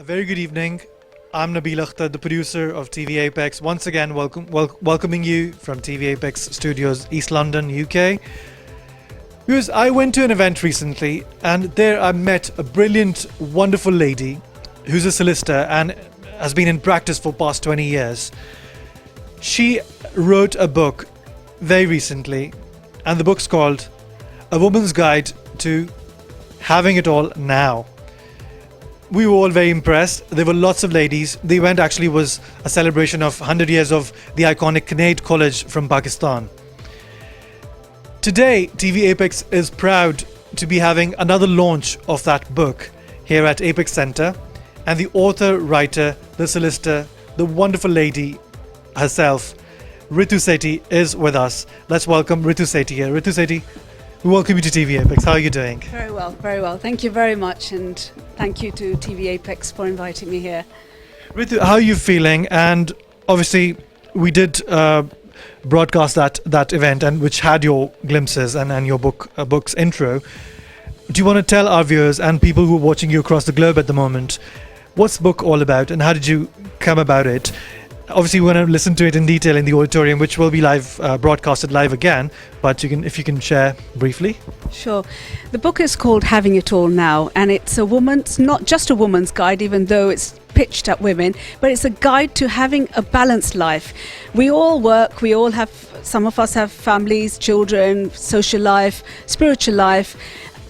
A very good evening. I'm Nabil Akhtar, the producer of TVapex. Once again, welcoming you from TVapex Studios, East London, UK. Because I went to an event recently, and there I met a brilliant, wonderful lady who's a solicitor and has been in practice for past 20 years. She wrote a book very recently, and the book's called A Woman's Guide to Having It All Now. We were all very impressed. There were lots of ladies. The event actually was a celebration of 100 years of the iconic Knade College from Pakistan. Today, TVapex is proud to be having another launch of that book here at Apex Centre. And the author, writer, the solicitor, the wonderful lady herself, Ritu Sethi, is with us. Let's welcome Ritu Sethi here. Ritu Sethi, we welcome you to TVapex. How are you doing? Very well, very well. Thank you very much, and thank you to TVapex for inviting me here. Ritu, how are you feeling? And obviously, we did broadcast that event, and which had your glimpses and your book's intro. Do you want to tell our viewers and people who are watching you across the globe at the moment, what's the book all about, and how did you come about it? Obviously, we're going to listen to it in detail in the auditorium, which will be live, broadcasted live again. But if you can share briefly. Sure. The book is called Having It All Now, and it's not just a woman's guide, even though it's pitched at women, but it's a guide to having a balanced life. We all work, some of us have families, children, social life, spiritual life.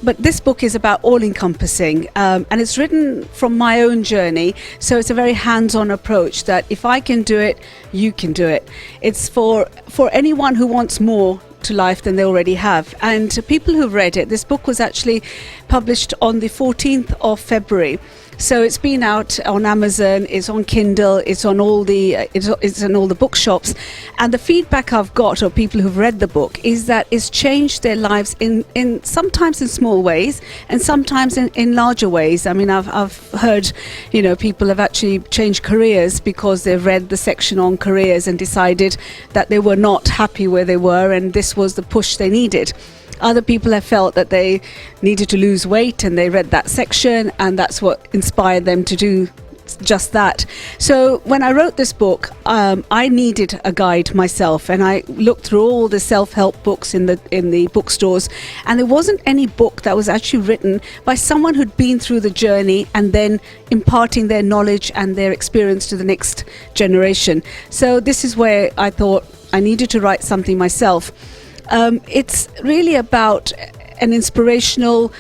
But this book is about all-encompassing, and it's written from my own journey, so it's a very hands-on approach that if I can do it, you can do it. It's for anyone who wants more to life than they already have. And to people who've read it, this book was actually published on the 14th of February. So it's been out on Amazon, it's on Kindle, it's on all the bookshops, and the feedback I've got of people who've read the book is that it's changed their lives in sometimes in small ways and sometimes in larger ways. I mean, I've heard, people have actually changed careers because they've read the section on careers and decided that they were not happy where they were, and this was the push they needed. Other people have felt that they needed to lose weight and they read that section, and that's what inspired them to do just that. So when I wrote this book, I needed a guide myself, and I looked through all the self-help books in the bookstores, and there wasn't any book that was actually written by someone who'd been through the journey and then imparting their knowledge and their experience to the next generation. So this is where I thought I needed to write something myself. It's really about an inspirational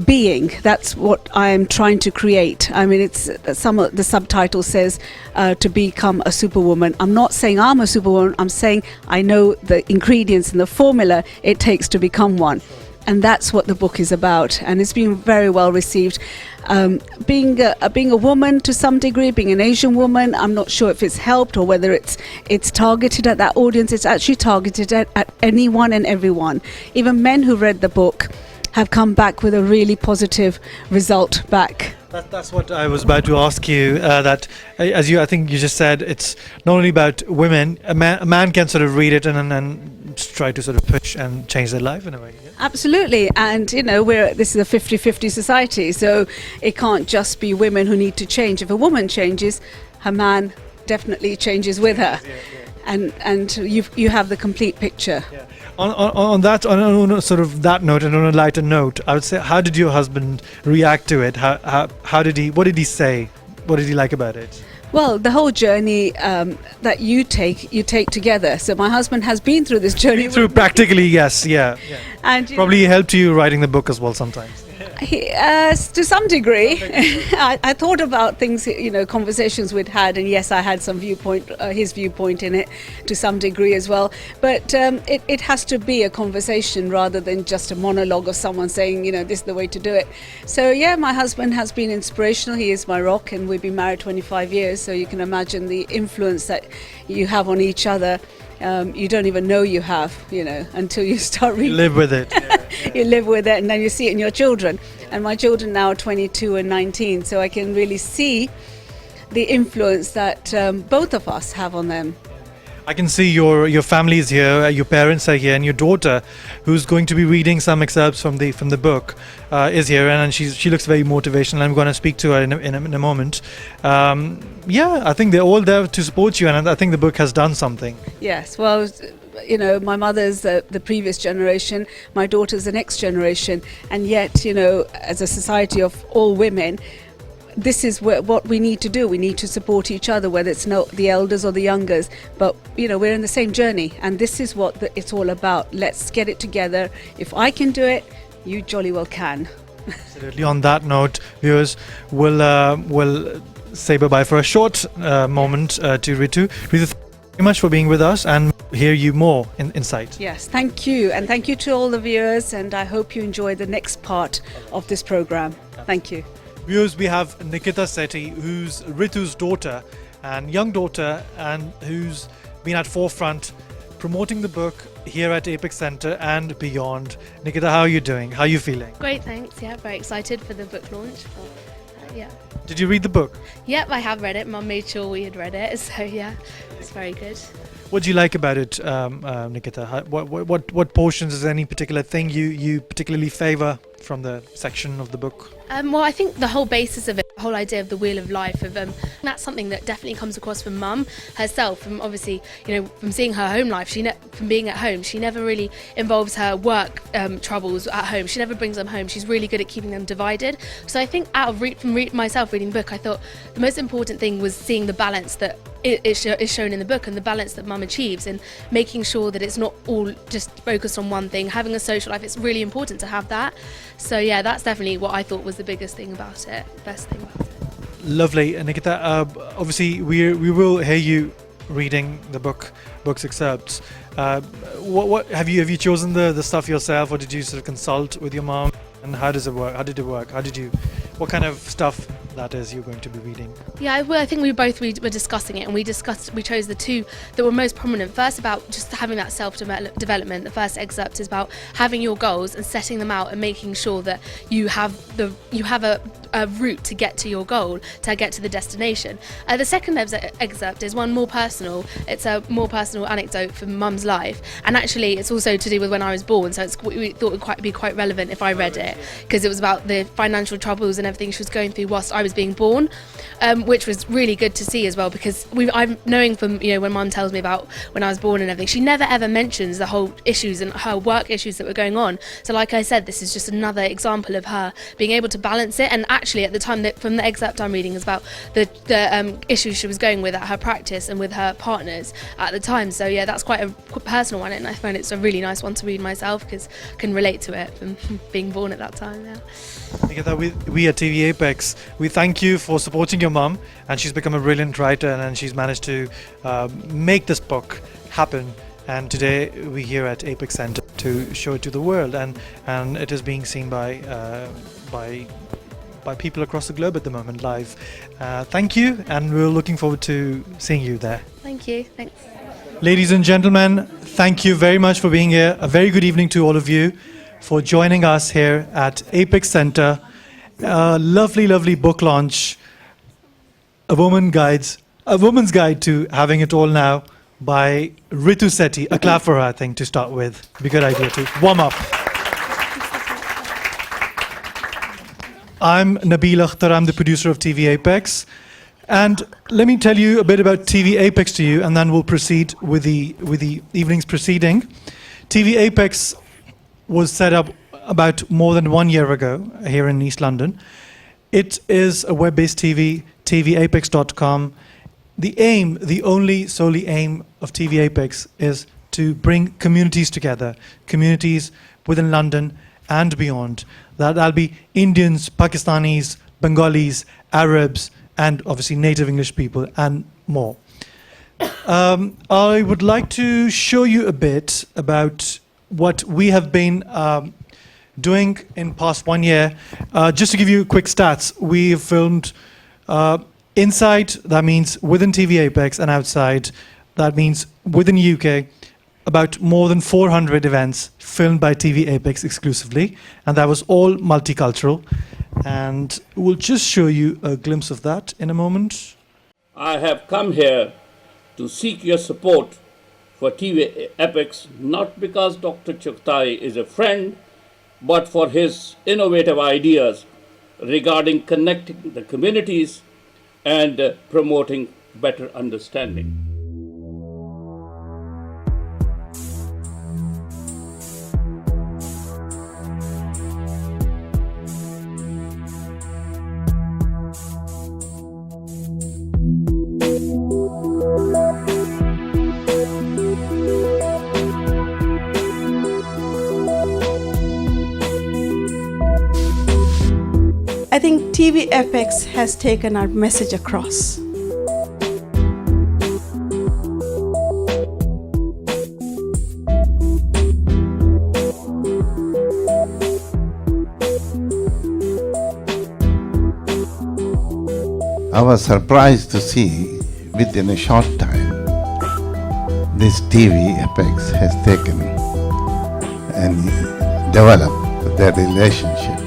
being. That's what I'm trying to create. I mean, some of the subtitle says to become a superwoman. I'm not saying I'm a superwoman. I'm saying I know the ingredients and the formula it takes to become one. And that's what the book is about. And it's been very well received. Being a woman to some degree, being an Asian woman, I'm not sure if it's helped or whether it's targeted at that audience. It's actually targeted at anyone and everyone. Even men who read the book have come back with a really positive result back. That's what I was about to ask you. That, I think you just said, it's not only about women. A man can sort of read it and try to sort of push and change their life in a way. Yeah? Absolutely, and this is a 50-50 society, so it can't just be women who need to change. If a woman changes, her man definitely changes with her, and you have the complete picture. Yeah. On sort of that note, and on a lighter note, I would say, how did your husband react to it? How did he? What did he say? What did he like about it? Well, the whole journey that you take together. So my husband has been through this journey. Through practically, yes, yeah. And probably helped you writing the book as well sometimes. To some degree. I thought about things, conversations we'd had, and yes, I had some his viewpoint in it to some degree as well. But it has to be a conversation rather than just a monologue of someone saying, this is the way to do it. So yeah, my husband has been inspirational. He is my rock, and we've been married 25 years. So you can imagine the influence that you have on each other. You don't even know you have, until you start reading. You live with it. You live with it, and then you see it in your children. And my children now are 22 and 19, so I can really see the influence that both of us have on them. I can see your family is here, your parents are here, and your daughter, who's going to be reading some excerpts from the book, is here, and she looks very motivational. I'm going to speak to her in a moment. Yeah, I think they're all there to support you, and I think the book has done something. Yes, well, you know, my mother's the previous generation, my daughter's the next generation, and yet, you know, as a society of all women, this is what we need to do. We need to support each other, whether it's not the elders or the youngers, but you know, we're in the same journey, and this is what it's all about. Let's get it together. If I can do it, you jolly well can. Absolutely. On that note, viewers, we'll say bye-bye for a short moment to Ritu. Ritu, thank you very much for being with us, and hear you more inside. Yes, thank you, and thank you to all the viewers, and I hope you enjoy the next part of this program. Thank you. Viewers, we have Nikita Sethi, who's Ritu's daughter and young daughter, and who's been at forefront promoting the book here at Apex Center and beyond. Nikita, how are you doing? How are you feeling? Great, thanks. Yeah, very excited for the book launch. Yeah. Did you read the book? Yep, I have read it. Mum made sure we had read it, so yeah, it's very good. What do you like about it, Nikita? What portions, is there any particular thing you particularly favor from the section of the book? Well, I think the whole basis of it, the whole idea of the wheel of life, that's something that definitely comes across from Mum herself. From obviously, you know, from seeing her home life, from being at home, she never really involves her work troubles at home. She never brings them home. She's really good at keeping them divided. So I think myself reading the book, I thought the most important thing was seeing the balance that is shown in the book, and the balance that Mum achieves, and making sure that it's not all just focused on one thing. Having a social life, it's really important to have that. So yeah, that's definitely what I thought was the biggest thing about it, best thing about it. Lovely, Nikita. Obviously, we will hear you reading the book's excerpts. What have you chosen the stuff yourself, or did you sort of consult with your mom? And how does it work? How did it work? What kind of stuff that is you're going to be reading? Yeah, I think we were discussing it, and we chose the two that were most prominent. First, about just having that self-development. The first excerpt is about having your goals and setting them out, and making sure that you have a route to get to your goal, to get to the destination. The second excerpt is one more personal. It's a more personal anecdote from Mum's life, and actually it's also to do with when I was born, so we thought it would be quite relevant if I read it, because it was about the financial troubles and everything she was going through whilst I was being born, which was really good to see as well, because I'm knowing from, you know, when Mum tells me about when I was born and everything, she never ever mentions the whole issues and her work issues that were going on. So like I said, this is just another example of her being able to balance it. And actually at the time, that from the excerpt I'm reading, is about the issues she was going with at her practice and with her partners at the time. So yeah, that's quite a personal one, and I find it's a really nice one to read myself, because I can relate to it from being born at that time. Yeah. Nikita, we at TV Apex, we thank you for supporting your mum, and she's become a brilliant writer, and she's managed to make this book happen. And today we're here at Apex Center to show it to the world, and it is being seen by people across the globe at the moment live. Thank you, and we're looking forward to seeing you there. Thank you. Thanks. Ladies and gentlemen, thank you very much for being here. A very good evening to all of you for joining us here at Apex Center. Lovely book launch, A Woman's Guide to Having It All Now by Ritu Sethi. A clap for her, I think, to start with. Be a good idea to warm up. I'm Nabil Akhtar, I'm the producer of TV Apex. And let me tell you a bit about TV Apex to you, and then we'll proceed with the evening's proceeding. TV Apex was set up about more than 1 year ago here in East London. It is a web-based TV, tvapex.com. The only solely aim of TV Apex is to bring communities together, communities within London and beyond. That'll be Indians, Pakistanis, Bengalis, Arabs, and obviously native English people and more. I would like to show you a bit about what we have been doing in past 1 year. Just to give you quick stats, we've filmed inside, that means within TV Apex, and outside, that means within UK, about more than 400 events filmed by TV Apex exclusively, and that was all multicultural. And we'll just show you a glimpse of that in a moment. I have come here to seek your support for TVapex, not because Dr. Chuktai is a friend, but for his innovative ideas regarding connecting the communities and promoting better understanding. I think TVapex has taken our message across. I was surprised to see within a short time this TVapex has taken and developed their relationship.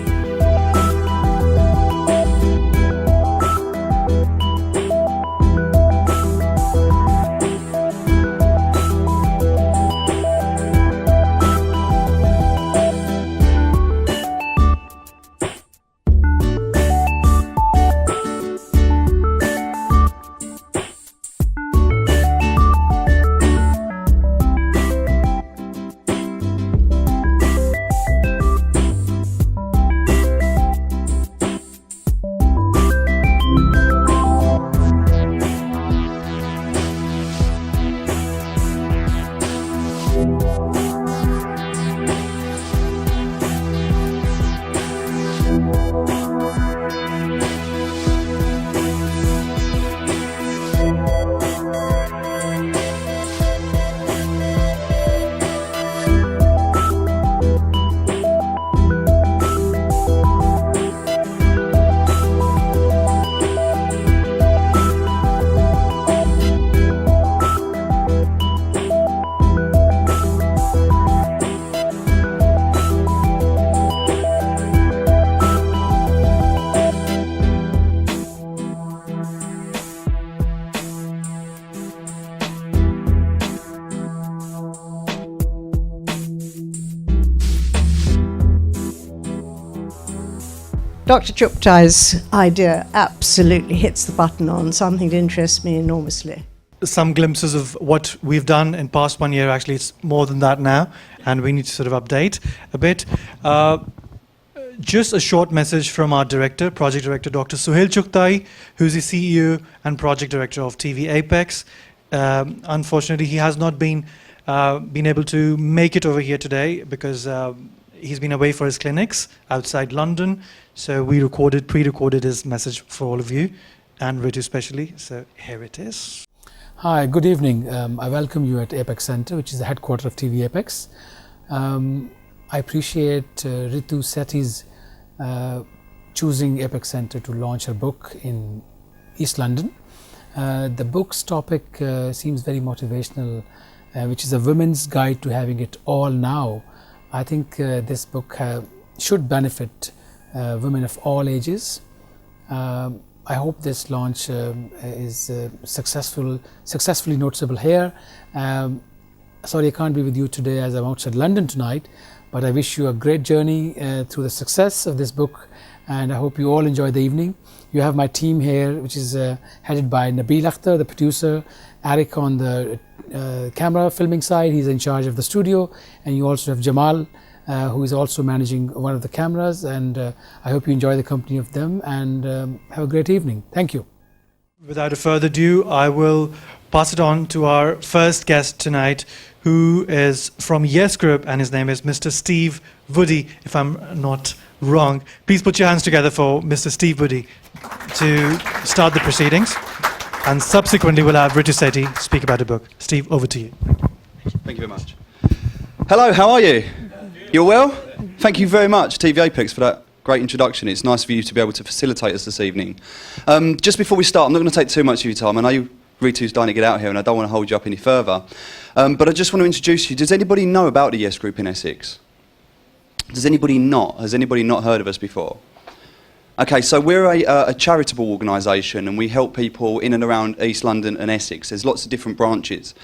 Dr. Chuptai's idea absolutely hits the button on something that interests me enormously. Some glimpses of what we've done in past 1 year. Actually, it's more than that now, and we need to sort of update a bit. Just a short message from our director, project director, Dr. Suhail Chuktai, who's the CEO and project director of TVapex. Unfortunately, he has not been able to make it over here today because he's been away for his clinics outside London. So we pre-recorded his message for all of you, and Ritu especially. So here it is. Hi, good evening. I welcome you at Apex Center, which is the headquarters of TVapex. I appreciate Ritu Sethi's choosing Apex Center to launch her book in East London. The book's topic seems very motivational, which is a women's guide to having it all now. I think this book should benefit women of all ages. I hope this launch is successfully noticeable here. Sorry I can't be with you today as I'm outside London tonight, but I wish you a great journey through the success of this book, and I hope you all enjoy the evening. You have my team here, which is headed by Nabil Akhtar, the producer, Eric on the camera filming side, he's in charge of the studio, and you also have Jamal, who is also managing one of the cameras, and I hope you enjoy the company of them, and have a great evening. Thank you. Without a further ado, I will pass it on to our first guest tonight, who is from Yes Group, and his name is Mr. Steve Woody, if I'm not wrong. Please put your hands together for Mr. Steve Woody to start the proceedings, and subsequently we'll have Ritu Sethi speak about the book. Steve, over to you. Thank you very much. Hello, how are you? You're well? Thank you very much, TVapex, for that great introduction. It's nice for you to be able to facilitate us this evening. Just before we start, I'm not going to take too much of your time. I know Ritu's dying to get out here, and I don't want to hold you up any further. But I just want to introduce you. Does anybody know about the Yes Group in Essex? Does anybody not? Has anybody not heard of us before? Okay, so we're a charitable organisation, and we help people in and around East London and Essex. There's lots of different branches.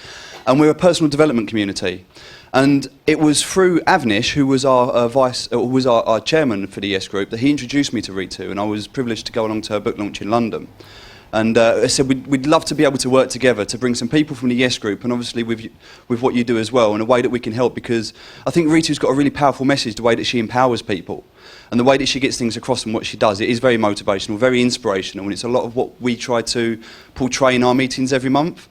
And we're a personal development community. And it was through Avnish, who was our chairman for the Yes Group, that he introduced me to Ritu, and I was privileged to go along to her book launch in London. And I said we'd love to be able to work together to bring some people from the Yes Group, and obviously with what you do as well, in a way that we can help, because I think Ritu's got a really powerful message, the way that she empowers people. And the way that she gets things across and what she does, it is very motivational, very inspirational, and it's a lot of what we try to portray in our meetings every month.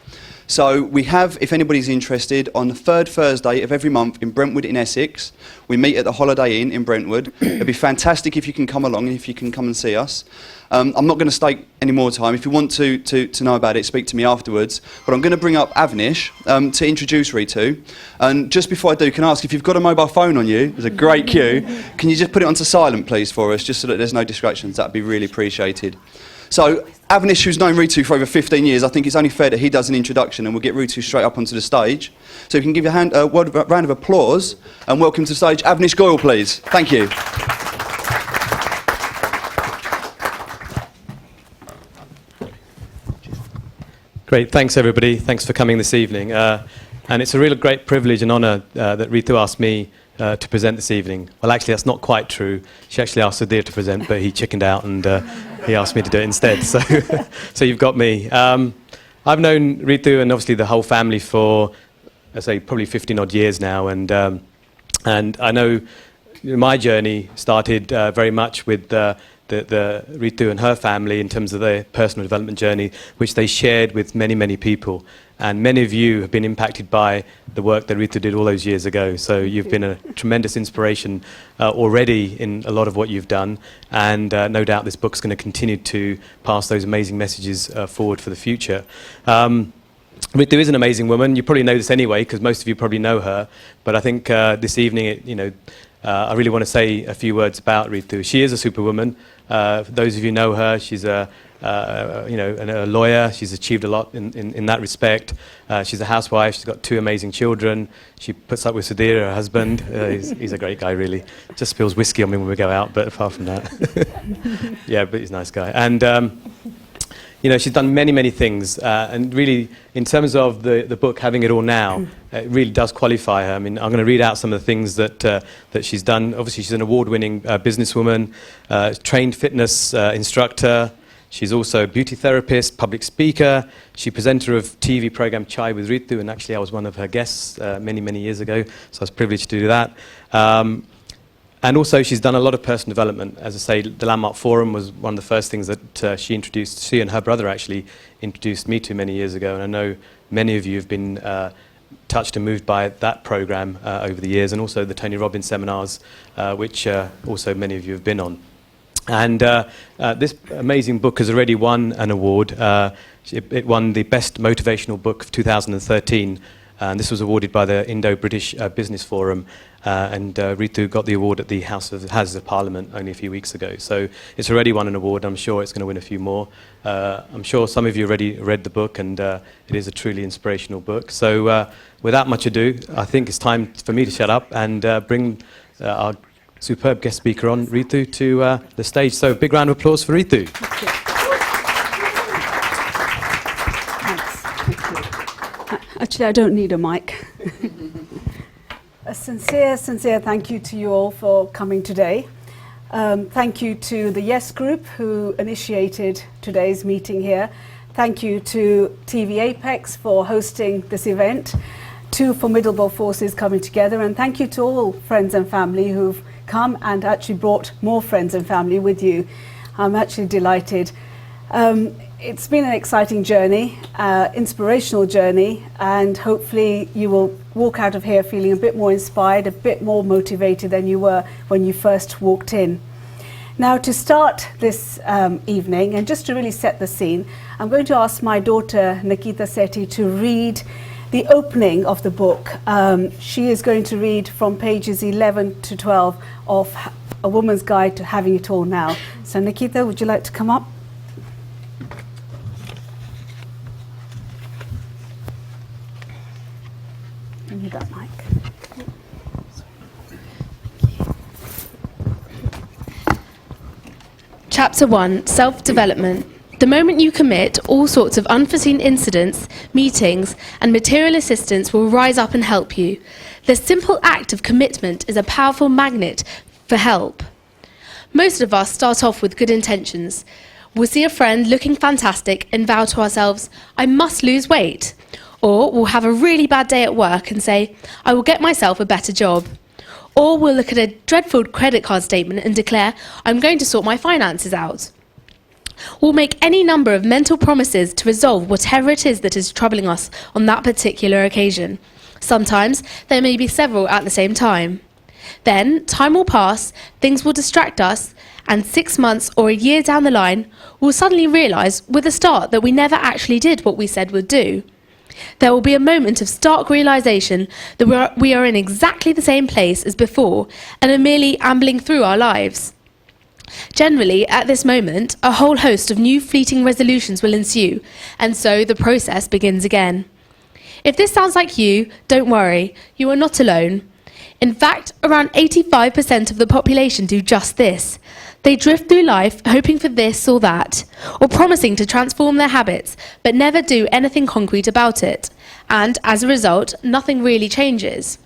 So we have, if anybody's interested, on the third Thursday of every month in Brentwood in Essex, we meet at the Holiday Inn in Brentwood. It'd be fantastic if you can come along and if you can come and see us. I'm not going to stake any more time. If you want to know about it, speak to me afterwards. But I'm going to bring up Avnish to introduce Ritu. And just before I do, can I ask if you've got a mobile phone on you? There's a great queue. Can you just put it onto silent, please, for us, just so that there's no distractions? That'd be really appreciated. So Avnish, who's known Ritu for over 15 years, I think it's only fair that he does an introduction, and we'll get Ritu straight up onto the stage. So if you can give a round of applause and welcome to the stage Avnish Goyal, please. Thank you. Great, thanks everybody. Thanks for coming this evening. And it's a real great privilege and honour that Ritu asked me to present this evening. Well, actually, that's not quite true. She actually asked Sudhir to present, but he chickened out and he asked me to do it instead. So, so you've got me. I've known Ritu and obviously the whole family for, I say, probably 15 odd years now, and I know my journey started very much with the Ritu and her family in terms of their personal development journey, which they shared with many, many people. And many of you have been impacted by the work that Ritu did all those years ago. So you've been a tremendous inspiration already in a lot of what you've done. And no doubt this book's going to continue to pass those amazing messages forward for the future. Ritu is an amazing woman. You probably know this anyway, because most of you probably know her. But I think this evening, I really want to say a few words about Ritu. She is a superwoman. For those of you who know her, she's a lawyer. She's achieved a lot in that respect. She's a housewife. She's got 2 amazing children. She puts up with Sudhir, her husband. He's a great guy, really. Just spills whiskey on me when we go out, but apart from that, yeah, but he's a nice guy. And she's done many, many things. And really, in terms of the book, Having It All Now, it really does qualify her. I mean, I'm going to read out some of the things that she's done. Obviously, she's an award-winning businesswoman, trained fitness instructor. She's also a beauty therapist, public speaker. She's presenter of TV program Chai with Ritu, and actually I was one of her guests many, many years ago, so I was privileged to do that. And also she's done a lot of personal development. As I say, the Landmark Forum was one of the first things that she and her brother actually introduced me to many years ago, and I know many of you have been touched and moved by that program over the years, and also the Tony Robbins seminars, which also many of you have been on. And this amazing book has already won an award. It won the Best Motivational Book of 2013, and this was awarded by the Indo-British Business Forum, and Ritu got the award at the Houses of Parliament only a few weeks ago. So it's already won an award. I'm sure it's going to win a few more. I'm sure some of you already read the book, and it is a truly inspirational book. So without much ado, I think it's time for me to shut up and bring our superb guest speaker on, Ritu, to the stage. So big round of applause for Ritu. Thank you. Actually, I don't need a mic. A sincere thank you to you all for coming today. Thank you to the Yes Group who initiated today's meeting here. Thank you to TVapex for hosting this event. 2 formidable forces coming together, and thank you to all friends and family who've come and actually brought more friends and family with you. I'm actually delighted. It's been an exciting journey, inspirational journey, and hopefully you will walk out of here feeling a bit more inspired, a bit more motivated than you were when you first walked in. Now, to start this evening, and just to really set the scene, I'm going to ask my daughter Nikita Sethi to read the opening of the book. She is going to read from pages 11 to 12 of A Woman's Guide to Having It All Now. So Nikita, would you like to come up? Give me that mic. Chapter 1, Self-Development. The moment you commit, all sorts of unforeseen incidents, meetings, and material assistance will rise up and help you. The simple act of commitment is a powerful magnet for help. Most of us start off with good intentions. We'll see a friend looking fantastic and vow to ourselves, I must lose weight. Or we'll have a really bad day at work and say, I will get myself a better job. Or we'll look at a dreadful credit card statement and declare, I'm going to sort my finances out. We'll make any number of mental promises to resolve whatever it is that is troubling us on that particular occasion. Sometimes there may be several at the same time. Then time will pass, things will distract us, and 6 months or a year down the line, we'll suddenly realise with a start that we never actually did what we said we'd do. There will be a moment of stark realisation that we are in exactly the same place as before and are merely ambling through our lives. Generally, at this moment, a whole host of new fleeting resolutions will ensue, and so the process begins again. If this sounds like you, don't worry, you are not alone. In fact, around 85% of the population do just this. They drift through life hoping for this or that, or promising to transform their habits, but never do anything concrete about it. And as a result, nothing really changes.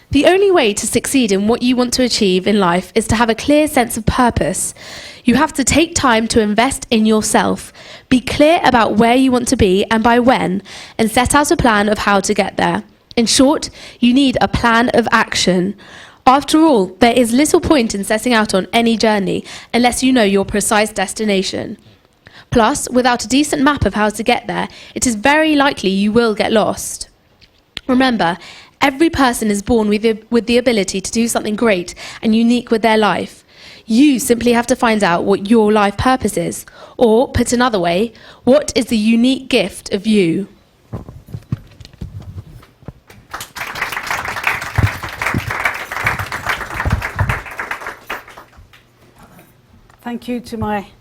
The only way to succeed in what you want to achieve in life is to have a clear sense of purpose. You have to take time to invest in yourself, be clear about where you want to be and by when, and set out a plan of how to get there. In short, you need a plan of action. After all, there is little point in setting out on any journey unless you know your precise destination. Plus, without a decent map of how to get there, it is very likely you will get lost. Remember, every person is born with the ability to do something great and unique with their life. You simply have to find out what your life purpose is, or, put another way, what is the unique gift of you? Thank you to my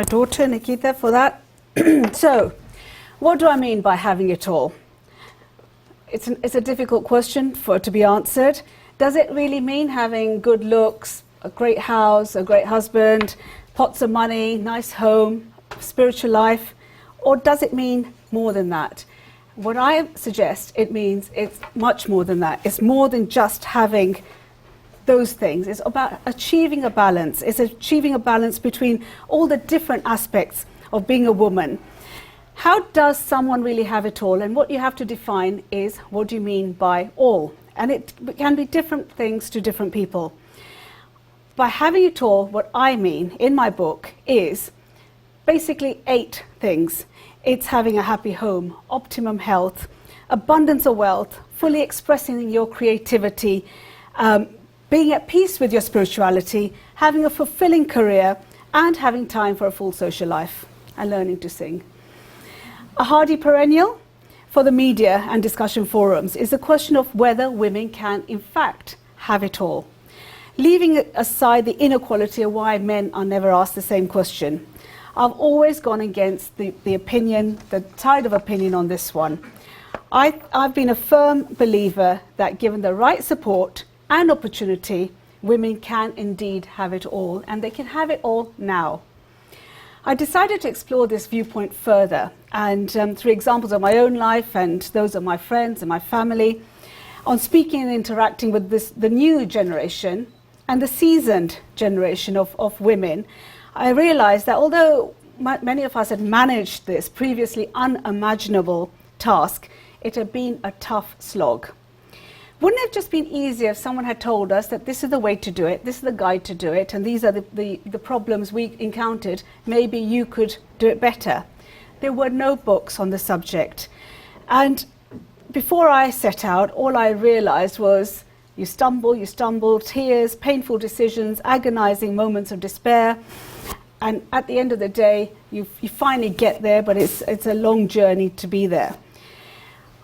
daughter, Nikita, for that. So, what do I mean by having it all? It's a difficult question to be answered. Does it really mean having good looks, a great house, a great husband, pots of money, nice home, spiritual life? Or does it mean more than that? What I suggest it means it's much more than that. It's more than just having those things. It's about achieving a balance. It's achieving a balance between all the different aspects of being a woman. How does someone really have it all? And what you have to define is, what do you mean by all? And it can be different things to different people. By having it all, what I mean in my book is basically 8 things. It's having a happy home, optimum health, abundance of wealth, fully expressing your creativity, being at peace with your spirituality, having a fulfilling career, and having time for a full social life, and learning to sing. A hardy perennial for the media and discussion forums is the question of whether women can, in fact, have it all. Leaving aside the inequality of why men are never asked the same question, I've always gone against the tide of opinion on this one. I've been a firm believer that given the right support and opportunity, women can indeed have it all, and they can have it all now. I decided to explore this viewpoint further, and through examples of my own life and those of my friends and my family, on speaking and interacting with the new generation and the seasoned generation of women, I realized that although many of us had managed this previously unimaginable task, it had been a tough slog. Wouldn't it have just been easier if someone had told us that this is the way to do it, this is the guide to do it, and these are the problems we encountered, maybe you could do it better? There were no books on the subject. And before I set out, all I realized was you stumble, tears, painful decisions, agonizing moments of despair, and at the end of the day, you finally get there, but it's a long journey to be there.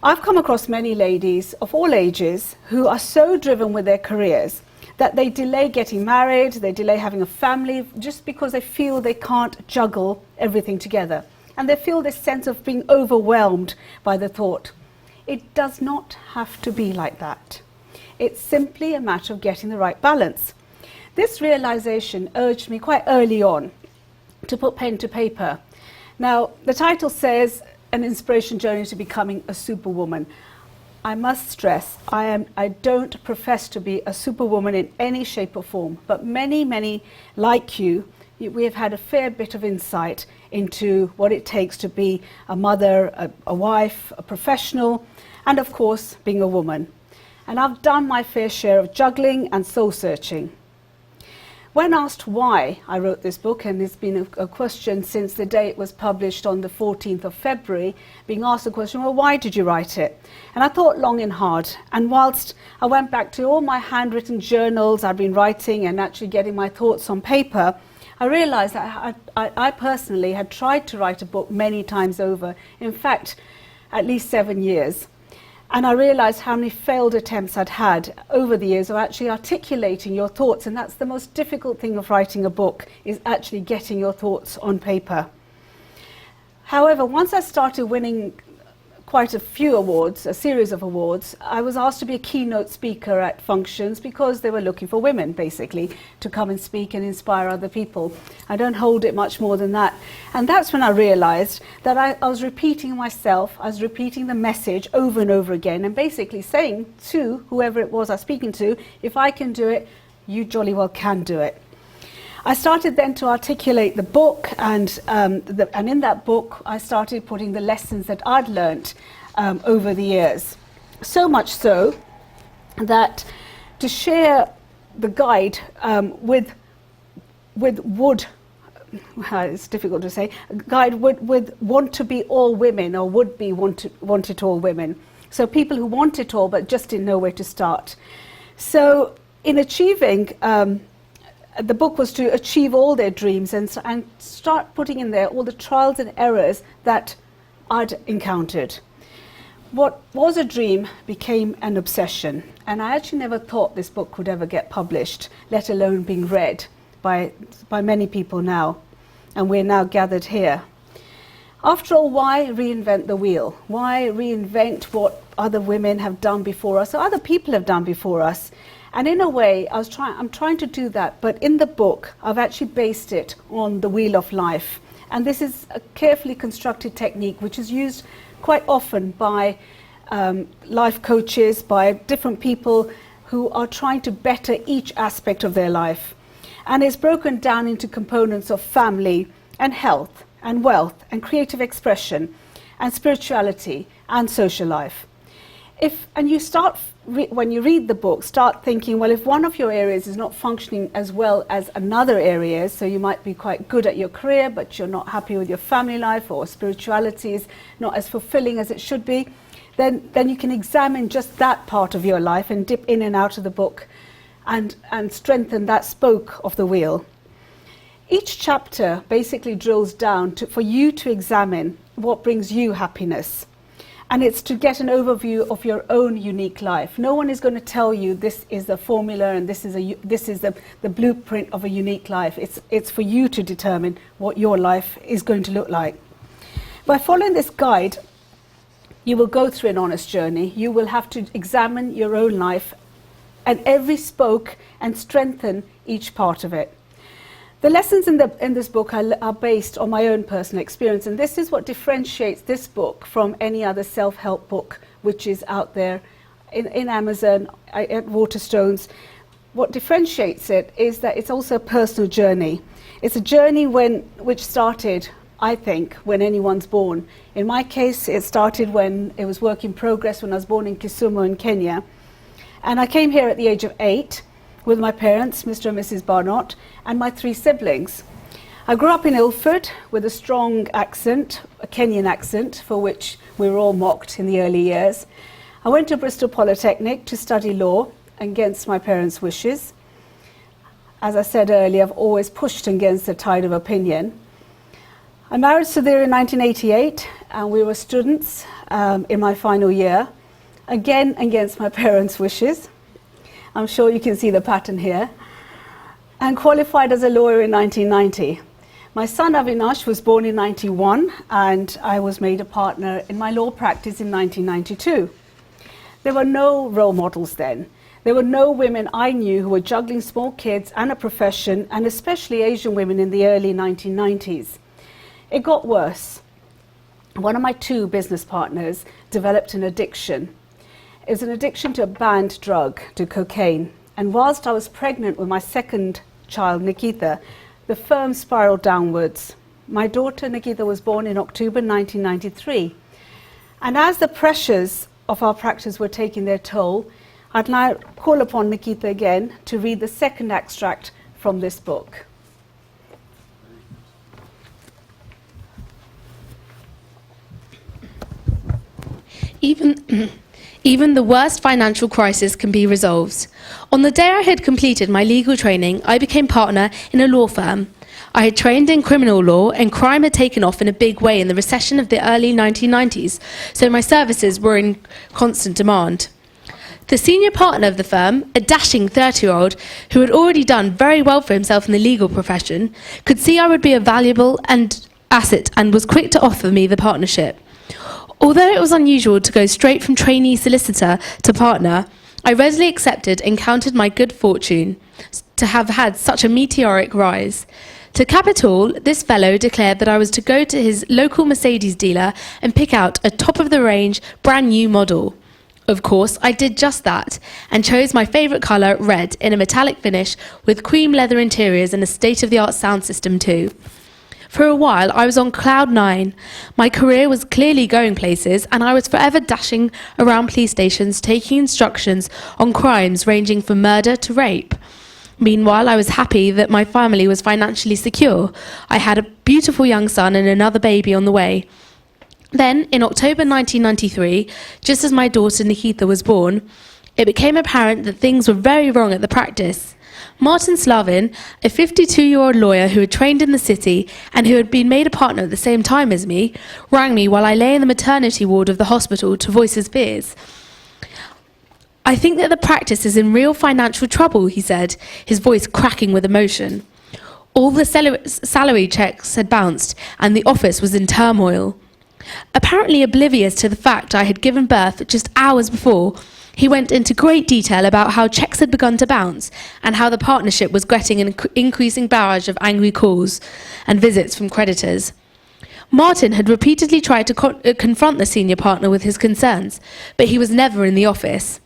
I've come across many ladies of all ages who are so driven with their careers that they delay getting married, they delay having a family, just because they feel they can't juggle everything together. And they feel this sense of being overwhelmed by the thought. It does not have to be like that. It's simply a matter of getting the right balance. This realization urged me quite early on to put pen to paper. Now, the title says, An Inspiration Journey to Becoming a Superwoman. I must stress, I don't profess to be a superwoman in any shape or form, but many like you, we have had a fair bit of insight into what it takes to be a mother, a wife, a professional, and of course, being a woman. And I've done my fair share of juggling and soul searching. When asked why I wrote this book, and it's been a question since the day it was published on the 14th of February, being asked the question, well, why did you write it? And I thought long and hard. And whilst I went back to all my handwritten journals I'd been writing and actually getting my thoughts on paper, I realized that I personally had tried to write a book many times over, in fact, at least 7 years. And I realized how many failed attempts I'd had over the years of actually articulating your thoughts. And that's the most difficult thing of writing a book, is actually getting your thoughts on paper. However, once I started winning quite a few awards, a series of awards, I was asked to be a keynote speaker at functions because they were looking for women, basically, to come and speak and inspire other people. I don't hold it much more than that. And that's when I realized that I was repeating myself, I was repeating the message over and over again, and basically saying to whoever it was I was speaking to, if I can do it, you jolly well can do it. I started then to articulate the book, and in that book I started putting the lessons that I'd learnt over the years. So much so that to share the guide with it's difficult to say, guide with want to be all women, or would be want it all women. So people who want it all but just didn't know where to start. So in achieving the book was to achieve all their dreams and start putting in there all the trials and errors that I'd encountered. What was a dream became an obsession, and I actually never thought this book would ever get published, let alone being read by many people now, and we're now gathered here. After all, why reinvent the wheel? Why reinvent what other women have done before us, or other people have done before us? And in a way, I'm trying to do that, but in the book, I've actually based it on the wheel of life. And this is a carefully constructed technique which is used quite often by life coaches, by different people who are trying to better each aspect of their life. And it's broken down into components of family and health and wealth and creative expression and spirituality and social life. When you read the book, start thinking, well, if one of your areas is not functioning as well as another area, so you might be quite good at your career, but you're not happy with your family life, or spirituality is not as fulfilling as it should be, then you can examine just that part of your life and dip in and out of the book and strengthen that spoke of the wheel. Each chapter basically drills down for you to examine what brings you happiness. And it's to get an overview of your own unique life. No one is going to tell you this is the formula and this is the blueprint of a unique life. It's for you to determine what your life is going to look like. By following this guide, you will go through an honest journey. You will have to examine your own life and every spoke and strengthen each part of it. The lessons in this book are based on my own personal experience, and this is what differentiates this book from any other self-help book which is out there in Amazon, at Waterstones. What differentiates it is that it's also a personal journey. It's a journey which started, I think, when anyone's born. In my case, it started when it was work in progress, when I was born in Kisumu in Kenya. And I came here at the age of 8 with my parents, Mr. and Mrs. Barnott, and my 3 siblings. I grew up in Ilford with a strong accent, a Kenyan accent, for which we were all mocked in the early years. I went to Bristol Polytechnic to study law against my parents' wishes. As I said earlier, I've always pushed against the tide of opinion. I married Sudhir in 1988, and we were students in my final year, again against my parents' wishes. I'm sure you can see the pattern here. And qualified as a lawyer in 1990. My son Avinash was born in 91, and I was made a partner in my law practice in 1992. There were no role models then. There were no women I knew who were juggling small kids and a profession, and especially Asian women in the early 1990s. It got worse. One of my two business partners developed an addiction. It was an addiction to a banned drug, to cocaine. And whilst I was pregnant with my second child, Nikita, the firm spiraled downwards. My daughter, Nikita, was born in October 1993. And as the pressures of our practice were taking their toll, I'd now call upon Nikita again to read the second extract from this book. Even the worst financial crisis can be resolved. On the day I had completed my legal training, I became partner in a law firm. I had trained in criminal law, and crime had taken off in a big way in the recession of the early 1990s, so my services were in constant demand. The senior partner of the firm, a dashing 30-year-old who had already done very well for himself in the legal profession, could see I would be a valuable asset and was quick to offer me the partnership. Although it was unusual to go straight from trainee solicitor to partner, I readily accepted and counted my good fortune to have had such a meteoric rise. To cap it all, this fellow declared that I was to go to his local Mercedes dealer and pick out a top-of-the-range, brand-new model. Of course, I did just that, and chose my favourite colour, red, in a metallic finish with cream leather interiors and a state-of-the-art sound system too. For a while, I was on cloud nine. My career was clearly going places, and I was forever dashing around police stations taking instructions on crimes ranging from murder to rape. Meanwhile, I was happy that my family was financially secure. I had a beautiful young son and another baby on the way. Then, in October 1993, just as my daughter Nikita was born, it became apparent that things were very wrong at the practice. Martin Slavin, a 52-year-old lawyer who had trained in the city and who had been made a partner at the same time as me, rang me while I lay in the maternity ward of the hospital to voice his fears. "I think that the practice is in real financial trouble," he said, his voice cracking with emotion. All the salary checks had bounced and the office was in turmoil. Apparently oblivious to the fact I had given birth just hours before, he went into great detail about how checks had begun to bounce and how the partnership was getting an increasing barrage of angry calls and visits from creditors. Martin had repeatedly tried to confront the senior partner with his concerns, but he was never in the office.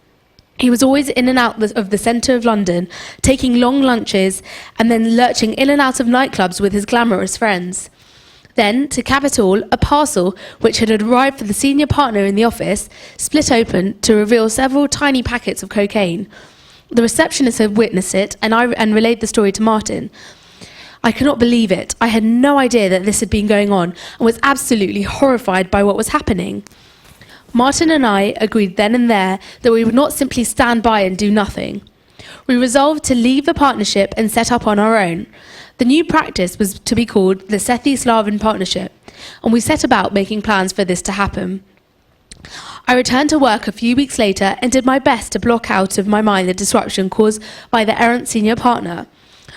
He was always in and out of the centre of London, taking long lunches and then lurching in and out of nightclubs with his glamorous friends. Then, to cap it all, a parcel, which had arrived for the senior partner in the office, split open to reveal several tiny packets of cocaine. The receptionist had witnessed it and relayed the story to Martin. I could not believe it. I had no idea that this had been going on and was absolutely horrified by what was happening. Martin and I agreed then and there that we would not simply stand by and do nothing. We resolved to leave the partnership and set up on our own. The new practice was to be called the Sethi-Slavin Partnership, and we set about making plans for this to happen. I returned to work a few weeks later and did my best to block out of my mind the disruption caused by the errant senior partner.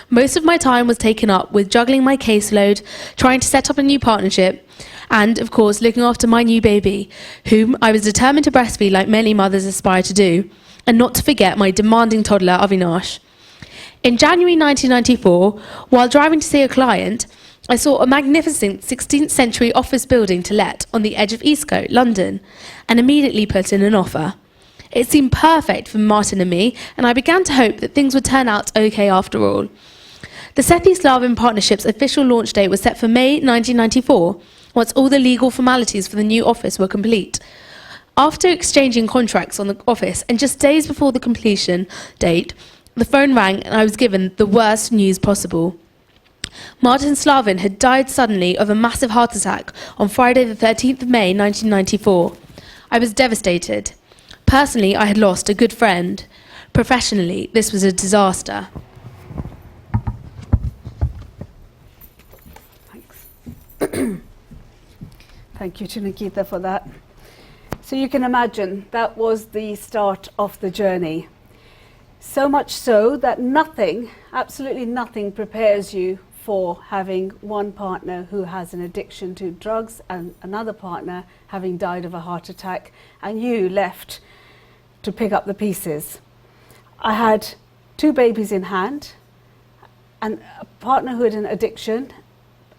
Most of my time was taken up with juggling my caseload, trying to set up a new partnership, and, of course, looking after my new baby, whom I was determined to breastfeed like many mothers aspire to do, and not to forget my demanding toddler, Avinash. In January 1994, while driving to see a client, I saw a magnificent 16th century office building to let on the edge of Eastcote, London, and immediately put in an offer. It seemed perfect for Martin and me, and I began to hope that things would turn out okay after all. The Sethi-Slavin Partnership's official launch date was set for May 1994, once all the legal formalities for the new office were complete. After exchanging contracts on the office, and just days before the completion date, the phone rang and I was given the worst news possible. Martin Slavin had died suddenly of a massive heart attack on Friday the 13th of May 1994. I was devastated. Personally, I had lost a good friend. Professionally, this was a disaster. Thanks. Thank you to Nikita for that. So you can imagine that was the start of the journey. So much so that nothing, absolutely nothing, prepares you for having one partner who has an addiction to drugs and another partner having died of a heart attack, and you left to pick up the pieces. I had 2 babies in hand, and a partner who had an addiction,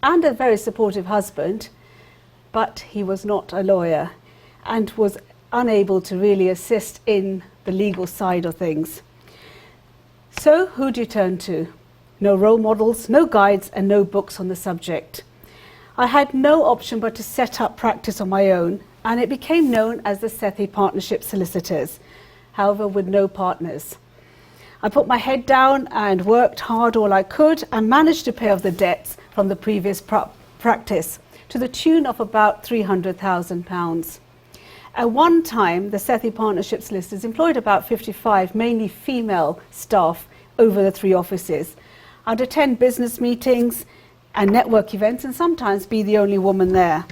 and a very supportive husband, but he was not a lawyer and was unable to really assist in the legal side of things. So who do you turn to? No role models, no guides, and no books on the subject. I had no option but to set up practice on my own, and it became known as the Sethi Partnership Solicitors, however with no partners. I put my head down and worked hard all I could and managed to pay off the debts from the previous practice to the tune of about £300,000. At one time, the Sethi Partnership Solicitors employed about 55 mainly female staff over the 3 offices. I'd attend business meetings and network events and sometimes be the only woman there.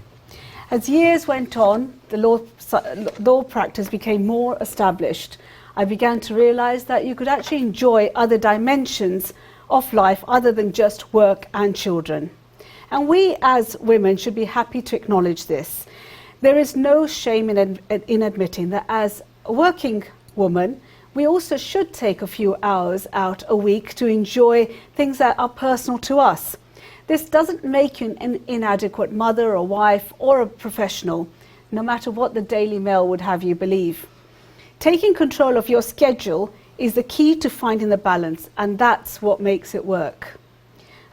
As years went on, the law practice became more established. I began to realize that you could actually enjoy other dimensions of life other than just work and children. And we as women should be happy to acknowledge this. There is no shame in admitting that as a working woman, we also should take a few hours out a week to enjoy things that are personal to us. This doesn't make you an inadequate mother or wife or a professional, no matter what the Daily Mail would have you believe. Taking control of your schedule is the key to finding the balance, and that's what makes it work.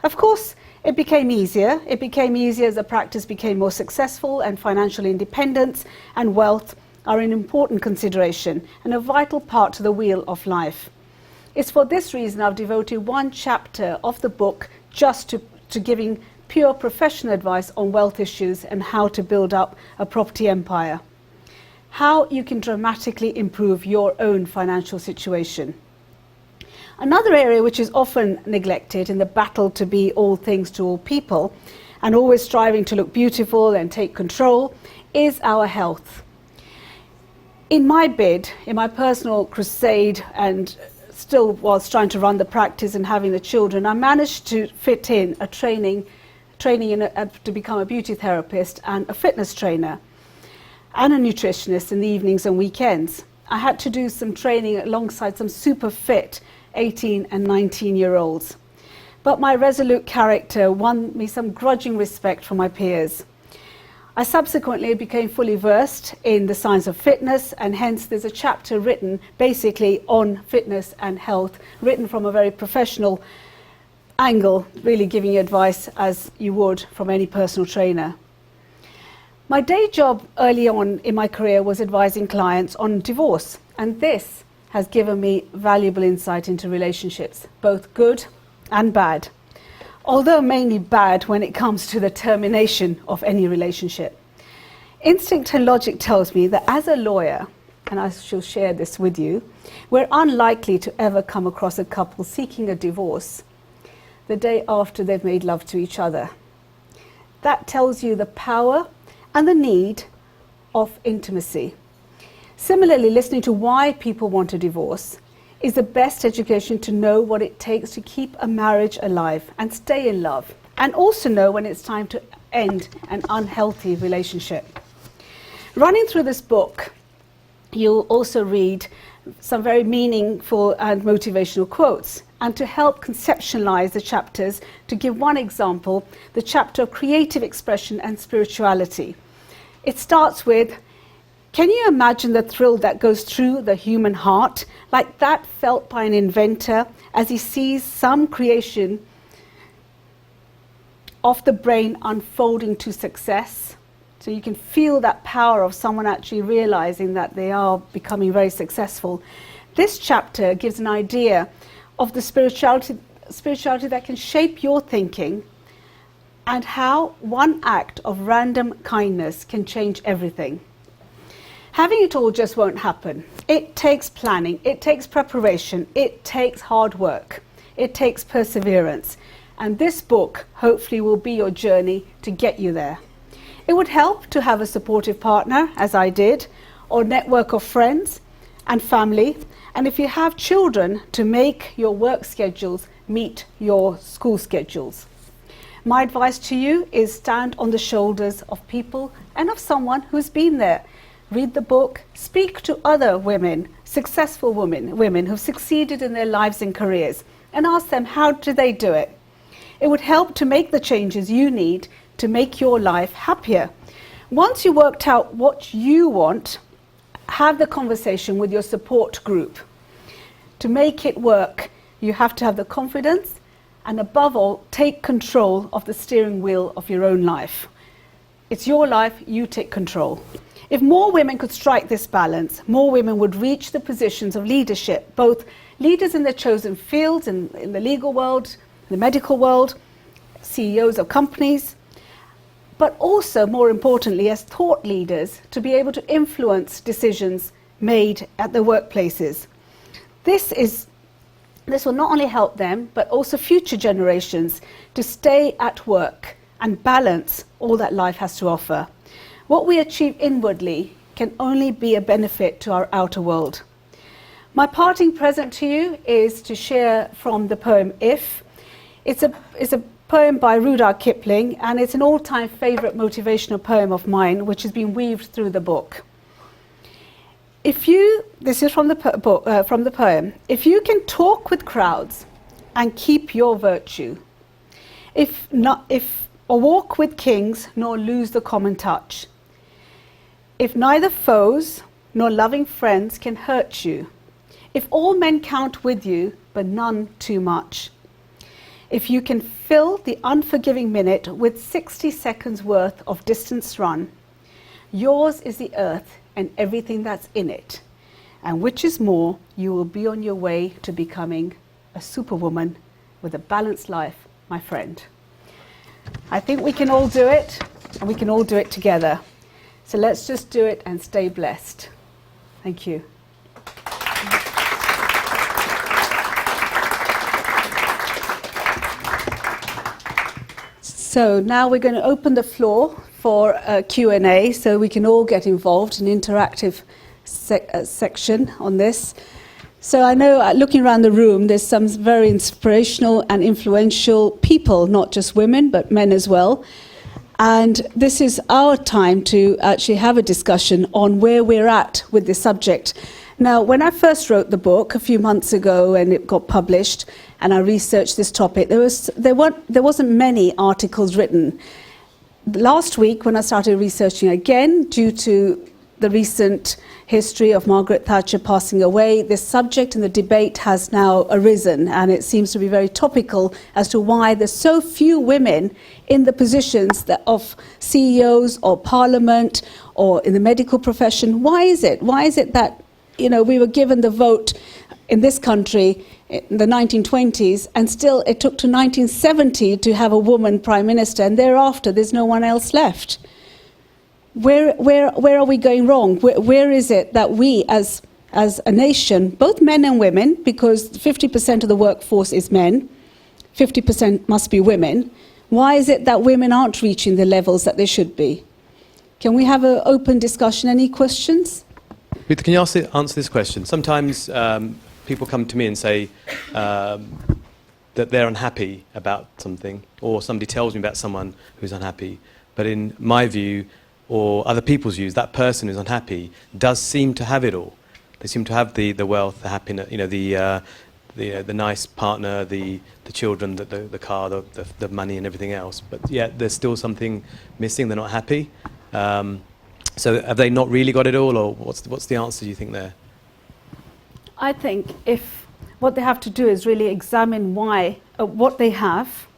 Of course, it became easier. It became easier as the practice became more successful, and financial independence and wealth are an important consideration and a vital part to the wheel of life. It's for this reason I've devoted 1 chapter of the book just to giving pure professional advice on wealth issues and how to build up a property empire. How you can dramatically improve your own financial situation. Another area which is often neglected in the battle to be all things to all people and always striving to look beautiful and take control is our health. In my bid, in my personal crusade, and still whilst trying to run the practice and having the children, I managed to fit in a training to become a beauty therapist and a fitness trainer and a nutritionist in the evenings and weekends. I had to do some training alongside some super fit 18 and 19-year-olds. But my resolute character won me some grudging respect from my peers. I subsequently became fully versed in the science of fitness, and hence there's a chapter written basically on fitness and health, written from a very professional angle, really giving you advice as you would from any personal trainer. My day job early on in my career was advising clients on divorce, and this has given me valuable insight into relationships, both good and bad. Although mainly bad when it comes to the termination of any relationship. Instinct and logic tells me that as a lawyer, and I shall share this with you, we're unlikely to ever come across a couple seeking a divorce the day after they've made love to each other. That tells you the power and the need of intimacy. Similarly, listening to why people want a divorce is the best education to know what it takes to keep a marriage alive and stay in love, and also know when it's time to end an unhealthy relationship. Running through this book, you'll also read some very meaningful and motivational quotes. And to help conceptualize the chapters, to give one example, the chapter of creative expression and spirituality. It starts with, can you imagine the thrill that goes through the human heart, like that felt by an inventor as he sees some creation of the brain unfolding to success? So you can feel that power of someone actually realizing that they are becoming very successful. This chapter gives an idea of the spirituality that can shape your thinking, and how one act of random kindness can change everything. Having it all just won't happen. It takes planning, it takes preparation, it takes hard work, it takes perseverance. And this book hopefully will be your journey to get you there. It would help to have a supportive partner, as I did, or network of friends and family. And if you have children, to make your work schedules meet your school schedules. My advice to you is stand on the shoulders of people and of someone who's been there. read the book, speak to other women, successful women who've succeeded in their lives and careers, and ask them how do they do it. It would help to make the changes you need to make your life happier. Once you worked out what you want, have the conversation with your support group. To make it work, you have to have the confidence and above all, take control of the steering wheel of your own life. It's your life, you take control. If more women could strike this balance, more women would reach the positions of leadership, both leaders in their chosen fields, in the legal world, the medical world, CEOs of companies, but also, more importantly, as thought leaders, to be able to influence decisions made at their workplaces. This will not only help them, but also future generations to stay at work and balance all that life has to offer. What we achieve inwardly can only be a benefit to our outer world. My parting present to you is to share from the poem If. It's a poem by Rudyard Kipling, and it's an all-time favourite motivational poem of mine, which has been weaved through the book. This is from the poem. If you can talk with crowds and keep your virtue, or walk with kings nor lose the common touch, if neither foes nor loving friends can hurt you, if all men count with you but none too much, if you can fill the unforgiving minute with 60 seconds worth of distance run, yours is the earth and everything that's in it. And which is more, you will be on your way to becoming a superwoman with a balanced life, my friend. I think we can all do it, and we can all do it together. So let's just do it and stay blessed. Thank you. So now we're going to open the floor for a Q&A, so we can all get involved, an interactive section on this. So I know, looking around the room, there's some very inspirational and influential people, not just women, but men as well. And this is our time to actually have a discussion on where we're at with this subject. Now, when I first wrote the book a few months ago and it got published, and I researched this topic, there wasn't many articles written. Last week, when I started researching again, due to the recent history of Margaret Thatcher passing away, this subject and the debate has now arisen, and it seems to be very topical as to why there's so few women in the positions of CEOs or Parliament or in the medical profession. Why is it? Why is it that, we were given the vote in this country in the 1920s, and still it took to 1970 to have a woman prime minister, and thereafter there's no one else left? Where are we going wrong? Where is it that we as a nation, both men and women, because 50% of the workforce is men, 50% must be women, why is it that women aren't reaching the levels that they should be? Can we have an open discussion? Any questions? Ritu, can you answer this question? Sometimes people come to me and say that they're unhappy about something, or somebody tells me about someone who's unhappy, but in my view, or other people's views, that person who's unhappy does seem to have it all. They seem to have the wealth, the happiness, the nice partner, the children, the car, the money, and everything else. But yet there's still something missing. They're not happy. So have they not really got it all, or what's the answer, do you think, there? I think what they have to do is really examine what they have.